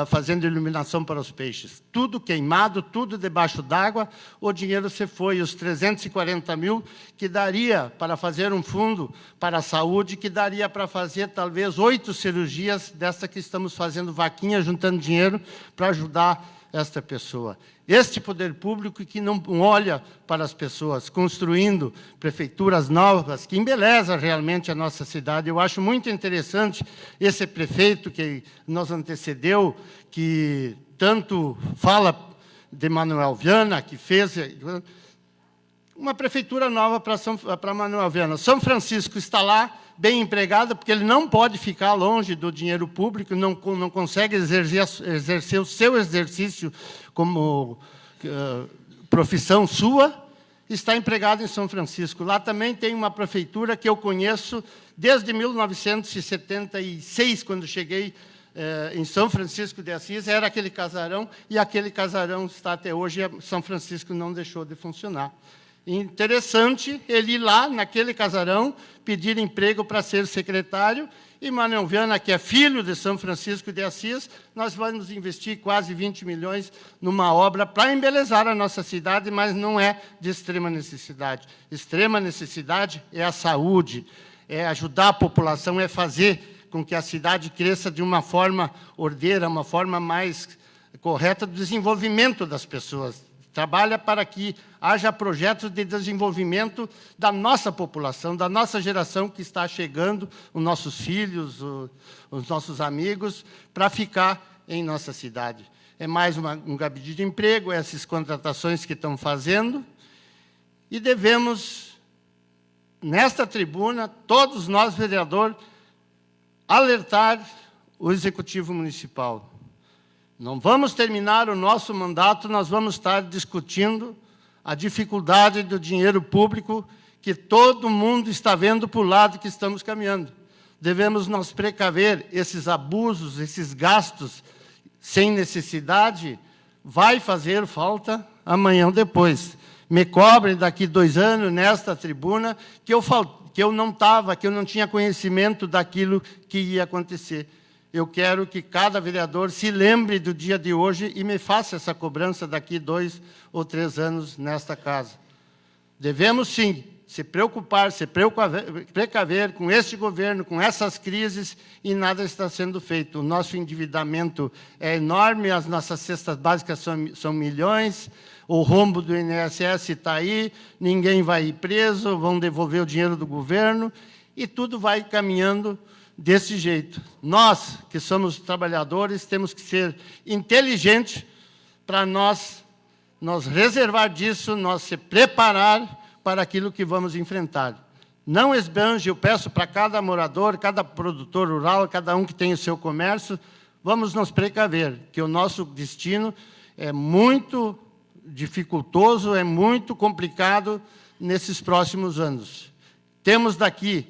fazendo iluminação para os peixes. Tudo queimado, tudo debaixo d'água, o dinheiro se foi, os 340 mil, que daria para fazer um fundo para a saúde, que daria para fazer talvez 8 cirurgias dessa que estamos fazendo vaquinha, juntando dinheiro para ajudar esta pessoa. Este poder público que não olha para as pessoas, construindo prefeituras novas, que embeleza realmente a nossa cidade. Eu acho muito interessante esse prefeito que nos antecedeu, que tanto fala de Manoel Viana, que fez uma prefeitura nova para Manoel Viana. São Francisco está lá, bem empregado, porque ele não pode ficar longe do dinheiro público, não consegue exercer o seu exercício como profissão sua, está empregado em São Francisco. Lá também tem uma prefeitura que eu conheço desde 1976, quando cheguei em São Francisco de Assis, era aquele casarão, e aquele casarão está até hoje, e São Francisco não deixou de funcionar. Interessante ele ir lá, naquele casarão, pedir emprego para ser secretário, e Manoel Viana, que é filho de São Francisco de Assis, nós vamos investir quase 20 milhões numa obra para embelezar a nossa cidade, mas não é de extrema necessidade. Extrema necessidade é a saúde, é ajudar a população, é fazer com que a cidade cresça de uma forma ordeira, uma forma mais correta do desenvolvimento das pessoas. Trabalha para que haja projetos de desenvolvimento da nossa população, da nossa geração que está chegando, os nossos filhos, os nossos amigos, para ficar em nossa cidade. É mais um gabinete de emprego, essas contratações que estão fazendo, e devemos, nesta tribuna, todos nós, vereadores, alertar o Executivo Municipal. Não vamos terminar o nosso mandato, nós vamos estar discutindo a dificuldade do dinheiro público que todo mundo está vendo para o lado que estamos caminhando. Devemos nos precaver, esses abusos, esses gastos sem necessidade, vai fazer falta amanhã ou depois. Me cobrem daqui 2 anos, nesta tribuna, que que eu não estava, que eu não tinha conhecimento daquilo que ia acontecer. Eu quero que cada vereador se lembre do dia de hoje e me faça essa cobrança daqui 2 ou 3 anos nesta casa. Devemos, sim, se preocupar, se precaver com este governo, com essas crises, e nada está sendo feito. O nosso endividamento é enorme, as nossas cestas básicas são milhões, o rombo do INSS está aí, ninguém vai ir preso, vão devolver o dinheiro do governo, e tudo vai caminhando desse jeito. Nós, que somos trabalhadores, temos que ser inteligentes para nós reservar disso, nós se preparar para aquilo que vamos enfrentar. Não esbanje, eu peço para cada morador, cada produtor rural, cada um que tem o seu comércio, vamos nos precaver, que o nosso destino é muito dificultoso, é muito complicado nesses próximos anos. Temos daqui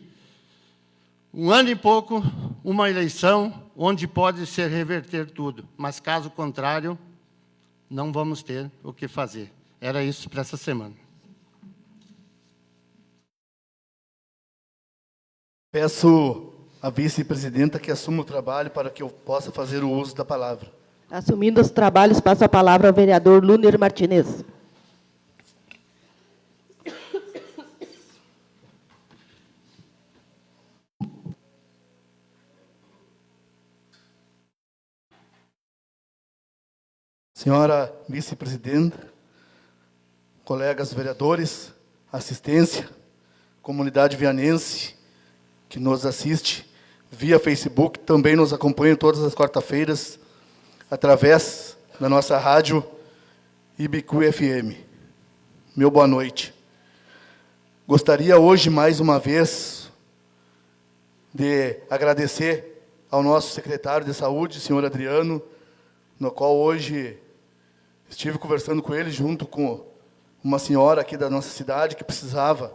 1 ano e pouco, uma eleição onde pode se reverter tudo, mas, caso contrário, não vamos ter o que fazer. Era isso para essa semana. Peço à vice-presidenta que assuma o trabalho para que eu possa fazer o uso da palavra. Assumindo os trabalhos, passo a palavra ao vereador Luner Martinez. Senhora vice-presidenta, colegas vereadores, assistência, comunidade vianense que nos assiste via Facebook, também nos acompanha todas as quarta-feiras através da nossa rádio Ibicu FM. Meu boa noite. Gostaria hoje, mais uma vez, de agradecer ao nosso secretário de Saúde, senhor Adriano, no qual hoje estive conversando com ele, junto com uma senhora aqui da nossa cidade, que precisava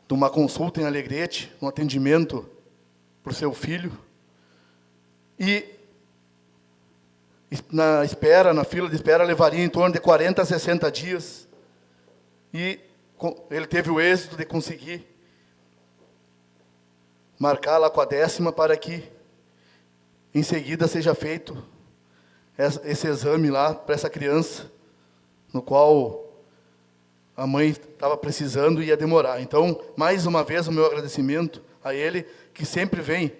de uma consulta em Alegrete, um atendimento para o seu filho. E na fila de espera, levaria em torno de 40 a 60 dias. E ele teve o êxito de conseguir marcar lá com a 10ª para que, em seguida, seja feito esse exame lá para essa criança, no qual a mãe estava precisando e ia demorar. Então, mais uma vez, o meu agradecimento a ele, que sempre vem,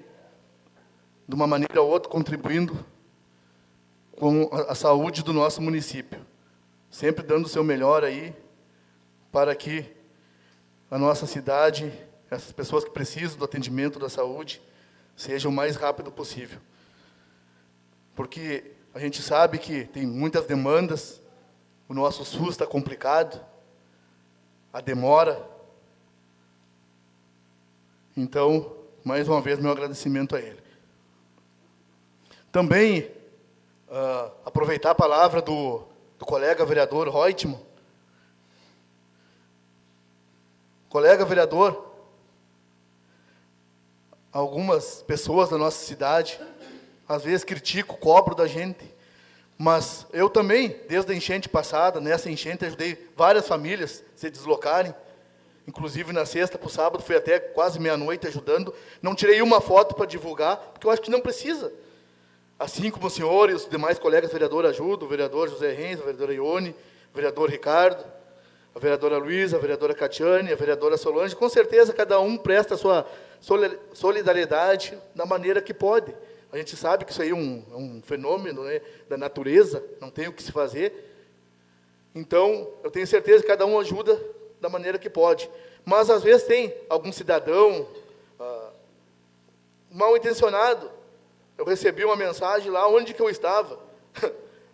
de uma maneira ou outra, contribuindo com a saúde do nosso município. Sempre dando o seu melhor aí, para que a nossa cidade, essas pessoas que precisam do atendimento da saúde, seja o mais rápido possível. Porque a gente sabe que tem muitas demandas, o nosso SUS está complicado, a demora. Então, mais uma vez, meu agradecimento a ele. Também, aproveitar a palavra do colega vereador Reutemann. Colega vereador, algumas pessoas da nossa cidade, às vezes critico, cobro da gente, mas eu também, desde a enchente passada, nessa enchente, ajudei várias famílias a se deslocarem, inclusive na sexta para o sábado, fui até quase meia-noite ajudando, não tirei uma foto para divulgar, porque eu acho que não precisa. Assim como o senhor e os demais colegas vereadores ajudam, o vereador José Renz, a vereadora Ione, o vereador Ricardo, a vereadora Luísa, a vereadora Catiane, a vereadora Solange, com certeza cada um presta a sua solidariedade da maneira que pode. A gente sabe que isso aí é um fenômeno, né, da natureza, não tem o que se fazer. Então, eu tenho certeza que cada um ajuda da maneira que pode. Mas, às vezes, tem algum cidadão mal intencionado. Eu recebi uma mensagem lá onde que eu estava.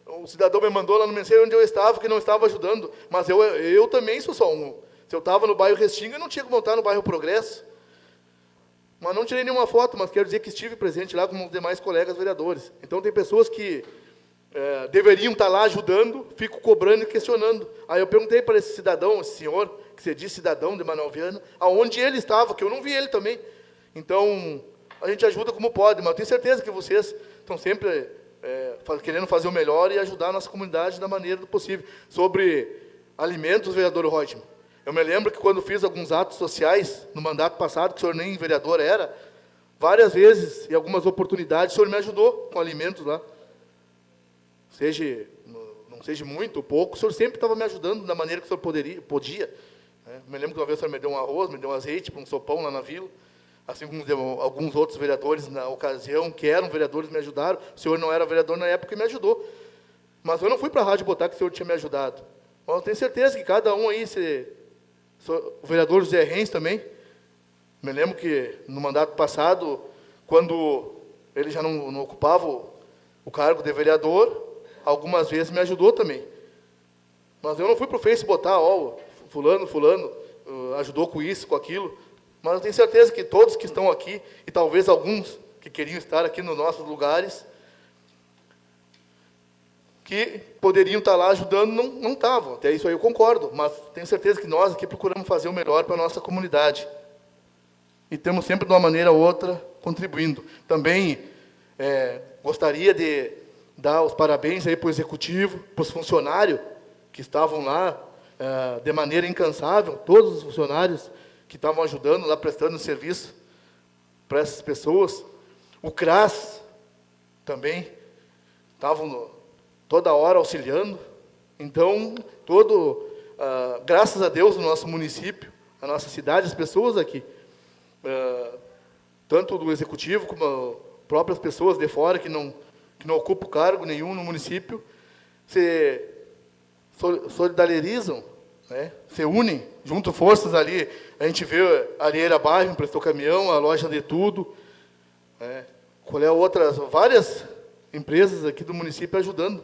O cidadão me mandou lá no mensagem onde eu estava, que não estava ajudando. Mas eu também sou só um. Se eu estava no bairro Restinga, eu não tinha como estar no bairro Progresso. Mas não tirei nenhuma foto, mas quero dizer que estive presente lá com os demais colegas vereadores. Então, tem pessoas que deveriam estar lá ajudando, fico cobrando e questionando. Aí eu perguntei para esse cidadão, esse senhor, que você disse cidadão de Manoel Viana, aonde ele estava, que eu não vi ele também. Então, a gente ajuda como pode, mas eu tenho certeza que vocês estão sempre querendo fazer o melhor e ajudar a nossa comunidade da maneira do possível. Sobre alimentos, vereador Reutemann, Eu me lembro que quando fiz alguns atos sociais, no mandato passado, que o senhor nem vereador era, várias vezes, em algumas oportunidades, o senhor me ajudou com alimentos lá. Não seja muito ou pouco, o senhor sempre estava me ajudando da maneira que o senhor podia. Né? Me lembro que uma vez o senhor me deu um arroz, me deu um azeite para um sopão lá na vila, assim como alguns outros vereadores na ocasião, que eram vereadores, me ajudaram. O senhor não era vereador na época e me ajudou. Mas eu não fui para a rádio botar que o senhor tinha me ajudado. Mas eu tenho certeza que cada um aí, o vereador José Renz também, me lembro que no mandato passado, quando ele já não ocupava o cargo de vereador, algumas vezes me ajudou também. Mas eu não fui para o Face botar, fulano, ajudou com isso, com aquilo. Mas eu tenho certeza que todos que estão aqui, e talvez alguns que queriam estar aqui nos nossos lugares, que poderiam estar lá ajudando, não estavam. Até isso aí eu concordo, mas tenho certeza que nós aqui procuramos fazer o melhor para a nossa comunidade. E estamos sempre, de uma maneira ou outra, contribuindo. Também gostaria de dar os parabéns aí para o Executivo, para os funcionários que estavam lá de maneira incansável, todos os funcionários que estavam ajudando lá, prestando serviço para essas pessoas. O CRAS também estavam toda hora auxiliando. Então, graças a Deus, o nosso município, a nossa cidade, as pessoas aqui, tanto do Executivo como próprias pessoas de fora que não ocupam cargo nenhum no município, se solidarizam, né? Se unem, juntam forças ali. A gente vê a Arieira Bairro, emprestou caminhão, a loja de tudo, né? Várias empresas aqui do município ajudando.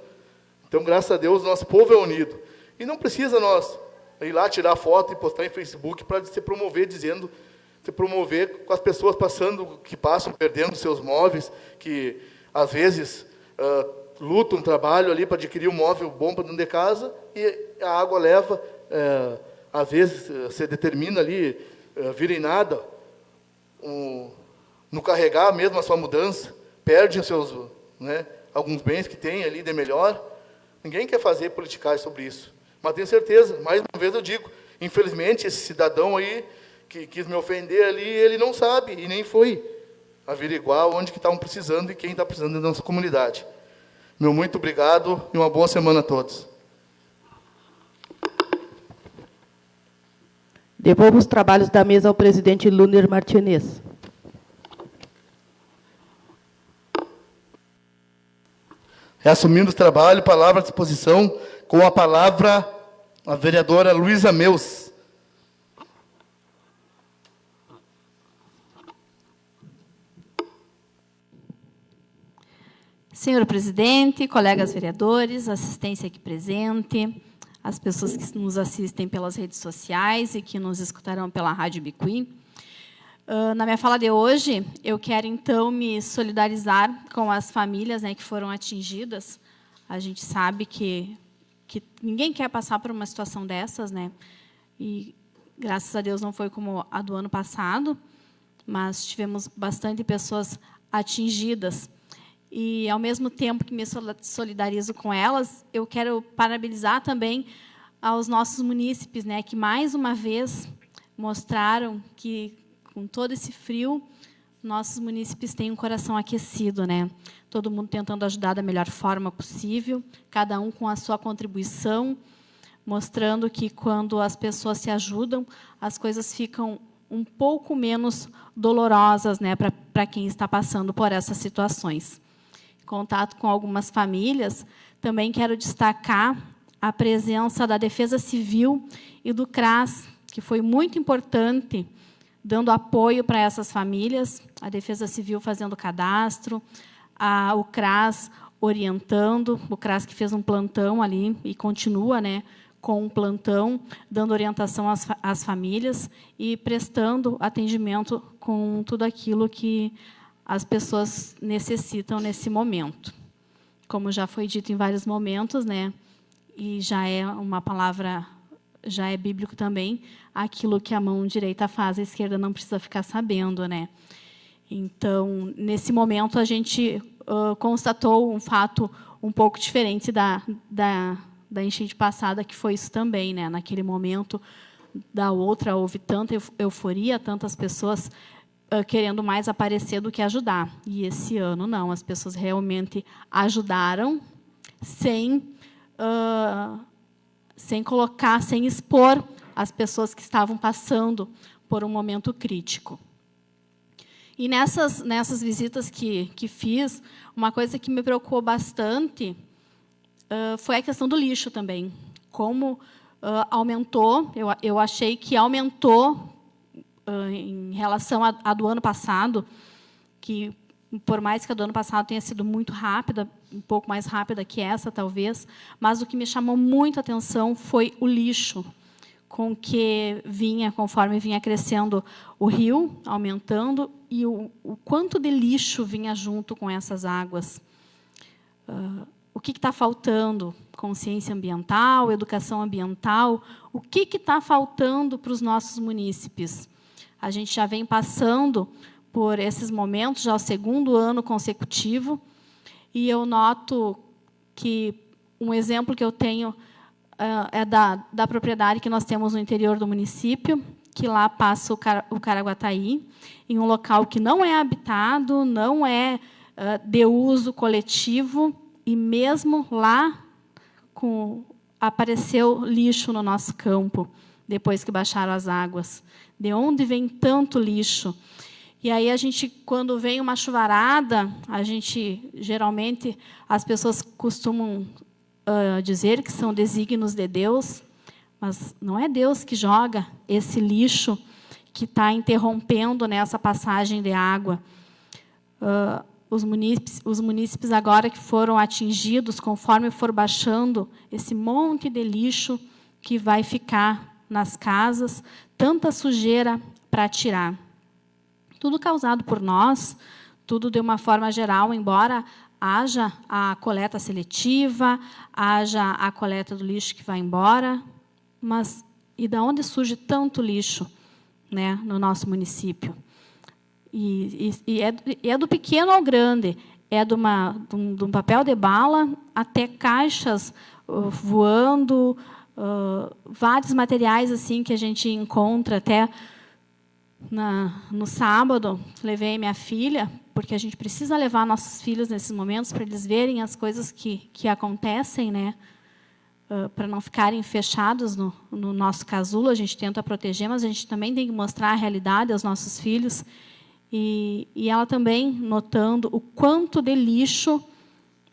Então, graças a Deus, nosso povo é unido. E não precisa nós ir lá tirar foto e postar em Facebook para se promover, se promover com as pessoas que passam, perdendo seus móveis, que às vezes lutam, trabalham ali para adquirir um móvel bom para dentro de casa, e a água leva, às vezes se determina ali, vira em nada, no carregar mesmo a sua mudança, perde os seus, né, alguns bens que tem ali de melhor. Ninguém quer fazer politicagem sobre isso. Mas tenho certeza, mais uma vez eu digo, infelizmente, esse cidadão aí, que quis me ofender ali, ele não sabe, e nem foi averiguar onde que estavam precisando e quem está precisando da nossa comunidade. Meu muito obrigado e uma boa semana a todos. Devolvo os trabalhos da mesa ao presidente Luner Martinez. Reassumindo o trabalho, palavra à disposição, com a palavra a vereadora Luísa Meus. Senhor presidente, colegas vereadores, assistência aqui presente, as pessoas que nos assistem pelas redes sociais e que nos escutarão pela Rádio Bicuí. Na minha fala de hoje, eu quero, então, me solidarizar com as famílias, né, que foram atingidas. A gente sabe que ninguém quer passar por uma situação dessas, né? E, graças a Deus, não foi como a do ano passado, mas tivemos bastante pessoas atingidas. E, ao mesmo tempo que me solidarizo com elas, eu quero parabenizar também aos nossos munícipes, né, que, mais uma vez, mostraram que, com todo esse frio, nossos munícipes têm um coração aquecido, né? Todo mundo tentando ajudar da melhor forma possível, cada um com a sua contribuição, mostrando que, quando as pessoas se ajudam, as coisas ficam um pouco menos dolorosas, né, para quem está passando por essas situações. Em contato com algumas famílias, também quero destacar a presença da Defesa Civil e do CRAS, que foi muito importante, dando apoio para essas famílias, a Defesa Civil fazendo cadastro, o CRAS orientando, o CRAS que fez um plantão ali e continua, né, com um plantão, dando orientação às famílias e prestando atendimento com tudo aquilo que as pessoas necessitam nesse momento. Como já foi dito em vários momentos, né, e já é uma palavra, já é bíblico também, aquilo que a mão direita faz, a esquerda não precisa ficar sabendo, né? Então, nesse momento, a gente constatou um fato um pouco diferente da enchente passada, que foi isso também, né? Naquele momento, da outra houve tanta euforia, tantas pessoas querendo mais aparecer do que ajudar. E esse ano, não, as pessoas realmente ajudaram sem colocar, sem expor as pessoas que estavam passando por um momento crítico. E nessas visitas que fiz, uma coisa que me preocupou bastante foi a questão do lixo também. Como aumentou, eu achei que aumentou em relação à do ano passado, que, por mais que a do ano passado tenha sido muito rápida, um pouco mais rápida que essa, talvez, mas o que me chamou muito a atenção foi o lixo, com que conforme vinha crescendo o rio, aumentando, e o quanto de lixo vinha junto com essas águas. O que está faltando? Consciência ambiental, educação ambiental. O que está faltando para os nossos munícipes? A gente já vem passando por esses momentos, já é o 2º ano consecutivo, e eu noto que um exemplo que eu tenho é da propriedade que nós temos no interior do município, que lá passa o Caraguataí, em um local que não é habitado, não é de uso coletivo, e mesmo lá apareceu lixo no nosso campo, depois que baixaram as águas. De onde vem tanto lixo? E aí, quando vem uma chuvarada, geralmente, as pessoas costumam dizer que são desígnios de Deus, mas não é Deus que joga esse lixo que está interrompendo nessa passagem de água. Os munícipes agora que foram atingidos, conforme for baixando esse monte de lixo que vai ficar nas casas, tanta sujeira para tirar. Tudo causado por nós, tudo de uma forma geral, embora haja a coleta seletiva, haja a coleta do lixo que vai embora, mas e de onde surge tanto lixo, né, no nosso município? E é do pequeno ao grande, é de um papel de bala até caixas voando, vários materiais assim que a gente encontra. Até no sábado, levei minha filha, porque a gente precisa levar nossos filhos nesses momentos para eles verem as coisas que acontecem, né? Para não ficarem fechados no nosso casulo. A gente tenta proteger, mas a gente também tem que mostrar a realidade aos nossos filhos. E ela também notando o quanto de lixo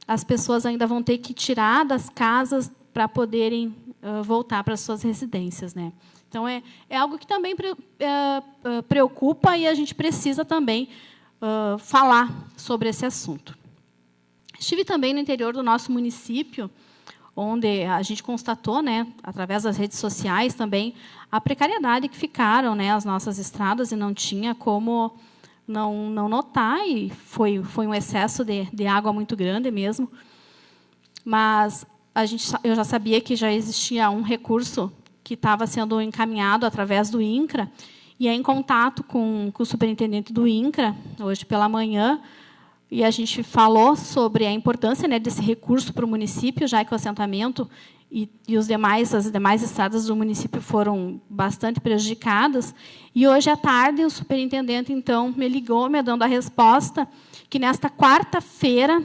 as pessoas ainda vão ter que tirar das casas para poderem voltar para as suas residências, né? Então, é algo que também preocupa, e a gente precisa também falar sobre esse assunto. Estive também no interior do nosso município, onde a gente constatou, né, através das redes sociais também, a precariedade que ficaram, né, as nossas estradas, e não tinha como não notar, e foi um excesso de água muito grande mesmo. Mas eu já sabia que já existia um recurso que estava sendo encaminhado através do INCRA, e é em contato com o superintendente do INCRA, hoje pela manhã, e a gente falou sobre a importância, né, desse recurso para o município, já que o assentamento e as demais estradas do município foram bastante prejudicadas. E hoje à tarde o superintendente então me ligou, me dando a resposta que nesta quarta-feira,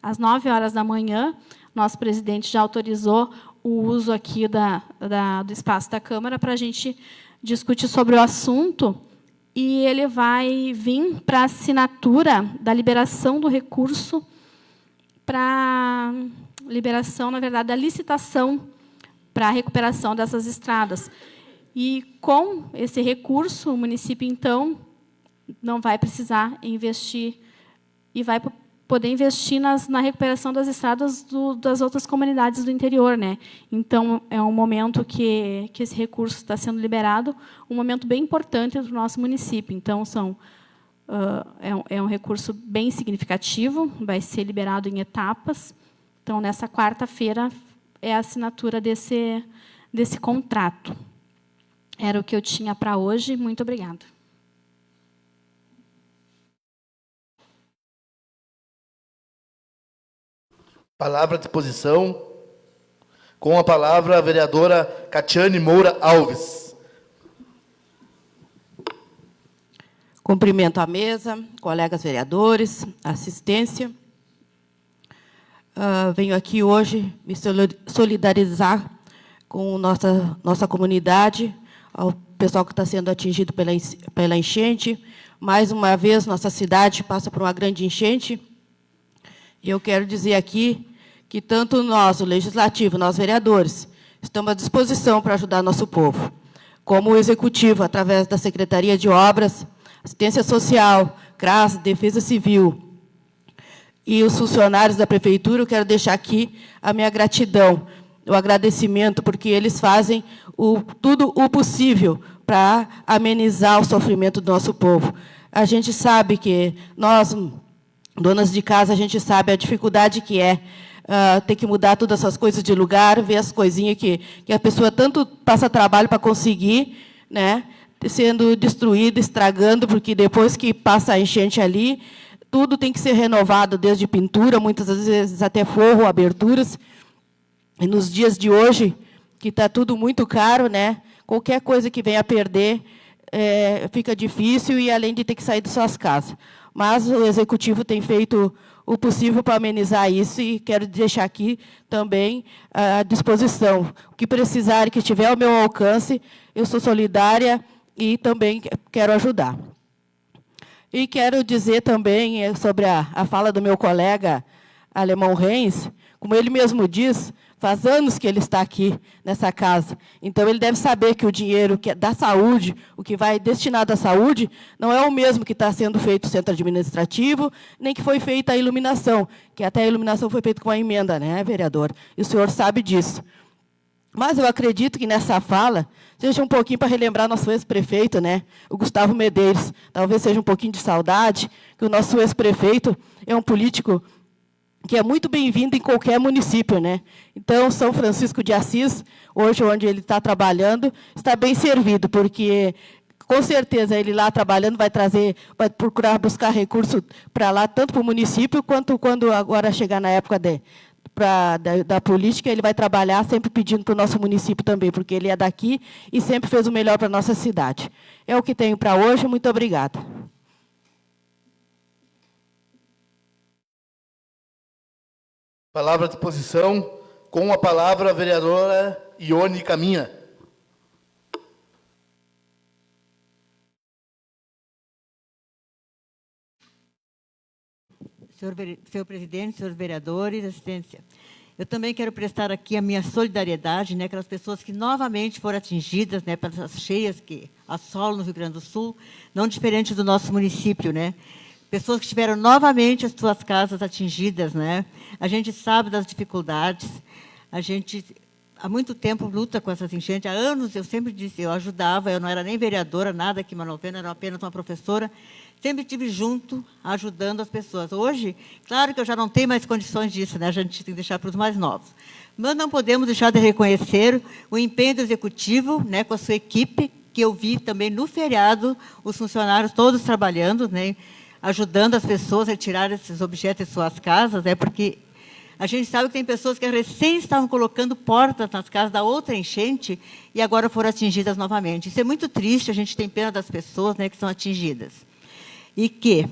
às 9h da manhã, nosso presidente já autorizou o uso aqui do espaço da Câmara para a gente discutir sobre o assunto, e ele vai vir para a assinatura da liberação do recurso, para liberação, na verdade, da licitação para a recuperação dessas estradas. E, com esse recurso, o município, então, não vai precisar investir, e vai poder investir na recuperação das estradas das outras comunidades do interior, né? Então, é um momento que esse recurso está sendo liberado, um momento bem importante para o nosso município. Então, é um recurso bem significativo, vai ser liberado em etapas. Então, nessa quarta-feira, é a assinatura desse contrato. Era o que eu tinha para hoje. Muito obrigada. Palavra à disposição. Com a palavra, a vereadora Catiane Moura Alves. Cumprimento a mesa, colegas vereadores, assistência. Venho aqui hoje me solidarizar com nossa comunidade, ao pessoal que está sendo atingido pela enchente. Mais uma vez, nossa cidade passa por uma grande enchente. E eu quero dizer aqui que tanto nós, o Legislativo, nós vereadores, estamos à disposição para ajudar nosso povo, como o Executivo, através da Secretaria de Obras, Assistência Social, CRAS, Defesa Civil, e os funcionários da Prefeitura. Eu quero deixar aqui a minha gratidão, o agradecimento, porque eles fazem tudo o possível para amenizar o sofrimento do nosso povo. A gente sabe que nós, donas de casa, a gente sabe a dificuldade que é ter que mudar todas essas coisas de lugar, ver as coisinhas que a pessoa tanto passa trabalho para conseguir, né, sendo destruída, estragando, porque depois que passa a enchente ali, tudo tem que ser renovado, desde pintura, muitas vezes até forro, aberturas. E nos dias de hoje, que está tudo muito caro, né, qualquer coisa que venha a perder fica difícil, e além de ter que sair de suas casas. Mas o Executivo tem feito o possível para amenizar isso, e quero deixar aqui também à disposição. O que precisar, que estiver ao meu alcance, eu sou solidária e também quero ajudar. E quero dizer também sobre a fala do meu colega Alemão Reis, como ele mesmo diz, faz anos que ele está aqui nessa casa. Então, ele deve saber que o dinheiro da saúde, o que vai destinado à saúde, não é o mesmo que está sendo feito o centro administrativo, nem que foi feita a iluminação, que até a iluminação foi feita com a emenda, né, vereador? E o senhor sabe disso. Mas eu acredito que nessa fala seja um pouquinho para relembrar nosso ex-prefeito, né, o Gustavo Medeiros. Talvez seja um pouquinho de saudade, que o nosso ex-prefeito é um político que é muito bem-vindo em qualquer município, né? Então, São Francisco de Assis, hoje, onde ele está trabalhando, está bem servido, porque, com certeza, ele lá trabalhando vai procurar buscar recurso para lá, tanto para o município, quanto quando agora chegar na época da política, ele vai trabalhar sempre pedindo para o nosso município também, porque ele é daqui e sempre fez o melhor para a nossa cidade. É o que tenho para hoje. Muito obrigada. Palavra à disposição. Com a palavra, a vereadora Ione Caminha. Senhor presidente, senhores vereadores, assistência. Eu também quero prestar aqui a minha solidariedade, né, aquelas pessoas que novamente foram atingidas, né, pelas cheias que assolam no Rio Grande do Sul, não diferente do nosso município, né? Pessoas que tiveram novamente as suas casas atingidas, né? A gente sabe das dificuldades, a gente há muito tempo luta com essas enchentes. Há anos eu sempre disse, eu ajudava, eu não era nem vereadora, nada aqui em Manovena, era apenas uma professora, sempre estive junto, ajudando as pessoas. Hoje, claro que eu já não tenho mais condições disso, né? A gente tem que deixar para os mais novos. Mas não podemos deixar de reconhecer o empenho do Executivo, né, com a sua equipe, que eu vi também no feriado, os funcionários todos trabalhando, né, ajudando as pessoas a tirar esses objetos de suas casas, né, porque a gente sabe que tem pessoas que recém estavam colocando portas nas casas da outra enchente e agora foram atingidas novamente. Isso é muito triste, a gente tem pena das pessoas, né, que são atingidas. E que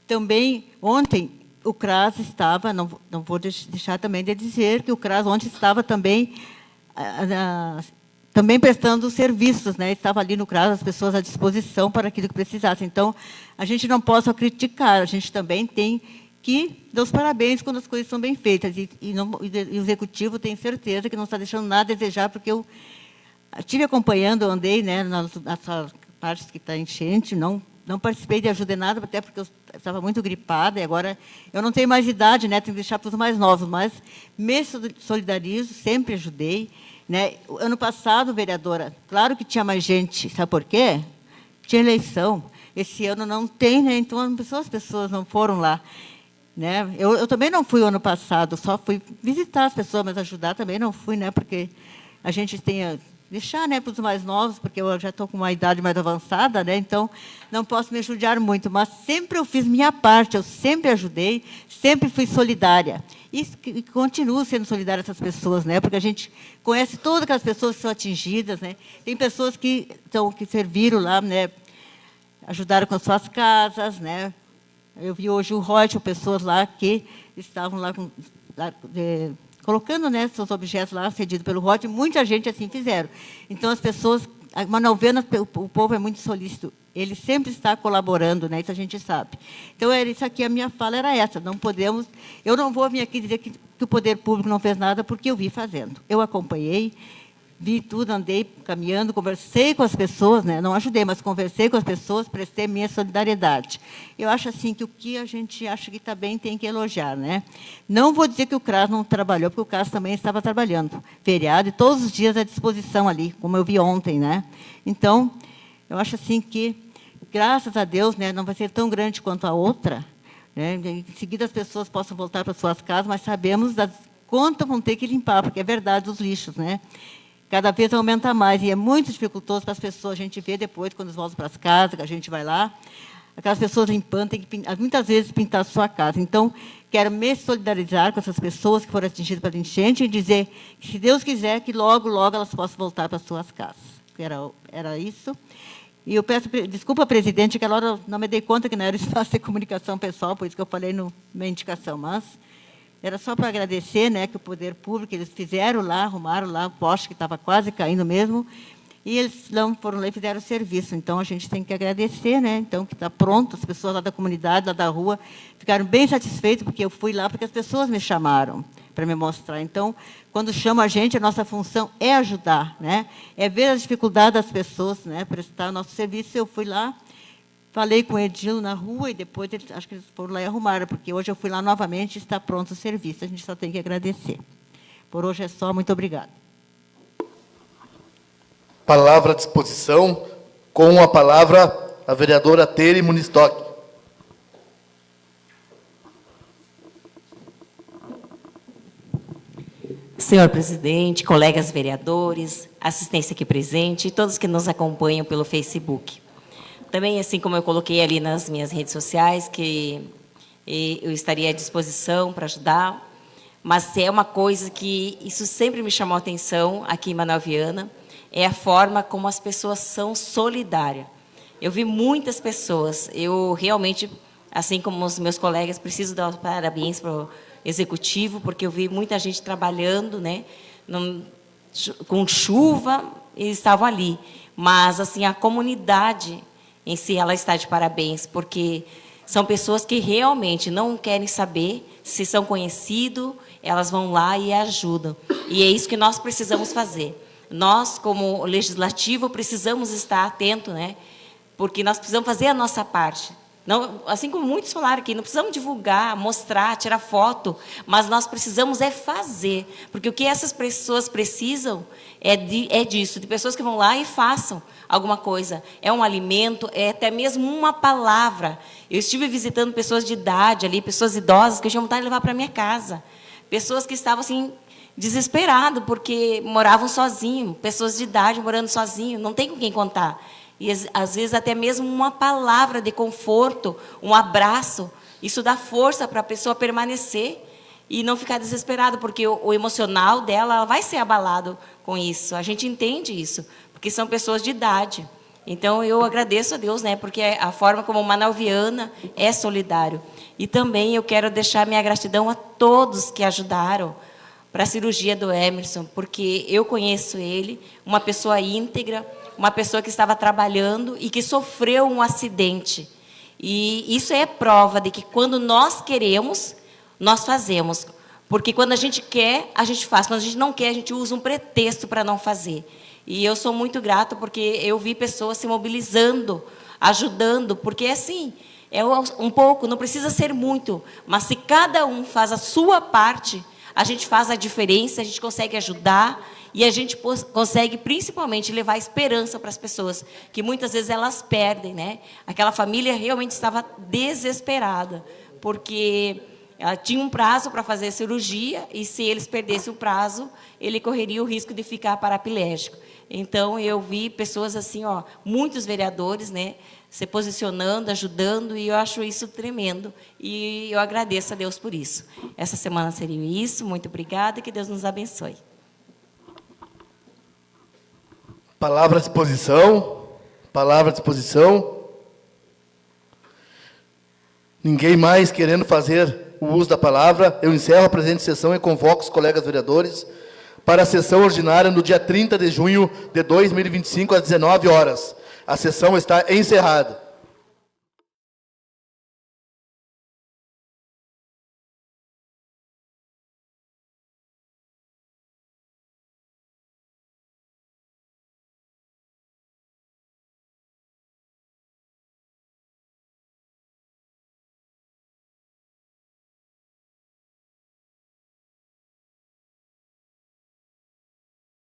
também, ontem, o CRAS estava, não vou deixar também de dizer que o CRAS ontem estava também, também prestando serviços, né? Estava ali no CRAS, as pessoas à disposição para aquilo que precisassem. Então, a gente não pode só criticar, a gente também tem que dar os parabéns quando as coisas são bem feitas. E o Executivo tem certeza que não está deixando nada a desejar, porque eu estive acompanhando, eu andei, né, nas partes que está enchente, não participei de ajuda em nada, até porque eu estava muito gripada, e agora eu não tenho mais idade, né, tenho que deixar para os mais novos, mas me solidarizo, sempre ajudei. Né? O ano passado, vereadora, claro que tinha mais gente, sabe por quê? Tinha eleição. Esse ano não tem, né? Então as pessoas não foram lá. Né? Eu também não fui o ano passado, só fui visitar as pessoas, mas ajudar também não fui, né? Porque a gente tem a deixar, né, para os mais novos, porque eu já estou com uma idade mais avançada, né? Então não posso me judiar muito, mas sempre eu fiz minha parte, eu sempre ajudei, sempre fui solidária. E continuo sendo solidária a essas pessoas, né? Porque a gente conhece todas aquelas pessoas que são atingidas, né? Tem pessoas que serviram lá, né, ajudaram com as suas casas, né? Eu vi hoje o Roger, pessoas lá que estavam lá colocando, né, seus objetos lá, cedidos pelo Roger, muita gente assim fizeram. Então, as pessoas, a Manoviana, o povo é muito solícito, ele sempre está colaborando, né, isso a gente sabe. Então, era isso aqui, a minha fala era essa, não podemos, eu não vou vir aqui dizer que o poder público não fez nada, porque eu vi fazendo. Eu acompanhei, vi tudo, andei caminhando, conversei com as pessoas, né? Não ajudei, mas conversei com as pessoas, prestei minha solidariedade. Eu acho assim que o que a gente acha que está bem tem que elogiar, né? Não vou dizer que o CRAS não trabalhou, porque o CRAS também estava trabalhando, feriado, e todos os dias à disposição ali, como eu vi ontem, né? Então, eu acho assim que, graças a Deus, né, não vai ser tão grande quanto a outra, né? Em seguida as pessoas possam voltar para suas casas, mas sabemos das contas vão ter que limpar, porque é verdade os lixos, né? Cada vez aumenta mais, e é muito dificultoso para as pessoas. A gente vê depois, quando eles voltam para as casas, que a gente vai lá, aquelas pessoas limpando, tem que muitas vezes pintar a sua casa. Então, quero me solidarizar com essas pessoas que foram atingidas pela enchente e dizer que, se Deus quiser, que logo, logo elas possam voltar para as suas casas. Era isso. E eu peço desculpa, presidente, que aquela hora eu não me dei conta que não era espaço de comunicação pessoal, por isso que eu falei na minha indicação, mas era só para agradecer, né, que o poder público, eles fizeram lá, arrumaram lá o poste que estava quase caindo mesmo, e eles não foram lá e fizeram o serviço. Então, a gente tem que agradecer, né? Então, que está pronto, as pessoas lá da comunidade, lá da rua, ficaram bem satisfeitas, porque eu fui lá, porque as pessoas me chamaram para me mostrar. Então, quando chamam a gente, a nossa função é ajudar, né? É ver as dificuldades das pessoas, né? Prestar o nosso serviço. Eu fui lá, falei com o Edilo na rua, e depois, acho que eles foram lá e arrumaram, porque hoje eu fui lá novamente e está pronto o serviço. A gente só tem que agradecer. Por hoje é só. Muito obrigada. Palavra à disposição. Com a palavra, a vereadora Tere Munistock. Senhor presidente, colegas vereadores, assistência aqui presente e todos que nos acompanham pelo Facebook. Também, assim como eu coloquei ali nas minhas redes sociais, que eu estaria à disposição para ajudar, mas é uma coisa que isso sempre me chamou a atenção aqui em Manoviana, é a forma como as pessoas são solidárias. Eu vi muitas pessoas, eu realmente, assim como os meus colegas, preciso dar os parabéns para o executivo, porque eu vi muita gente trabalhando, né, com chuva, eles estavam ali. Mas, assim, a comunidade em si, ela está de parabéns, porque são pessoas que realmente não querem saber se são conhecidos, elas vão lá e ajudam. E é isso que nós precisamos fazer. Nós, como legislativo, precisamos estar atentos, né, porque nós precisamos fazer a nossa parte. Não, assim como muitos falaram aqui, não precisamos divulgar, mostrar, tirar foto, mas nós precisamos fazer, porque o que essas pessoas precisam é disso, de pessoas que vão lá e façam alguma coisa. É um alimento, é até mesmo uma palavra. Eu estive visitando pessoas de idade ali, pessoas idosas, que eu tinha vontade de levar para a minha casa. Pessoas que estavam assim, desesperadas, porque moravam sozinhos, pessoas de idade morando sozinhos, não tem com quem contar. E, às vezes, até mesmo uma palavra de conforto, um abraço, isso dá força para a pessoa permanecer e não ficar desesperada, porque o emocional dela ela vai ser abalado com isso. A gente entende isso, porque são pessoas de idade. Então, eu agradeço a Deus, né, porque a forma como Manoviana é solidário. E também eu quero deixar minha gratidão a todos que ajudaram para a cirurgia do Emerson, porque eu conheço ele, uma pessoa íntegra, uma pessoa que estava trabalhando e que sofreu um acidente. E isso é prova de que, quando nós queremos, nós fazemos. Porque quando a gente quer, a gente faz. Quando a gente não quer, a gente usa um pretexto para não fazer. E eu sou muito grata, porque eu vi pessoas se mobilizando, ajudando, porque, assim, é um pouco, não precisa ser muito, mas se cada um faz a sua parte, a gente faz a diferença, a gente consegue ajudar, e a gente consegue, principalmente, levar esperança para as pessoas, que muitas vezes elas perdem, né? Aquela família realmente estava desesperada, porque ela tinha um prazo para fazer a cirurgia, e se eles perdessem o prazo, ele correria o risco de ficar paraplégico. Então, eu vi pessoas assim, ó, muitos vereadores, né, se posicionando, ajudando, e eu acho isso tremendo. E eu agradeço a Deus por isso. Essa semana seria isso. Muito obrigada e que Deus nos abençoe. Palavra à disposição. Palavra à disposição. Ninguém mais querendo fazer o uso da palavra, eu encerro a presente sessão e convoco os colegas vereadores para a sessão ordinária no dia 30 de junho de 2025, às 19 horas. A sessão está encerrada.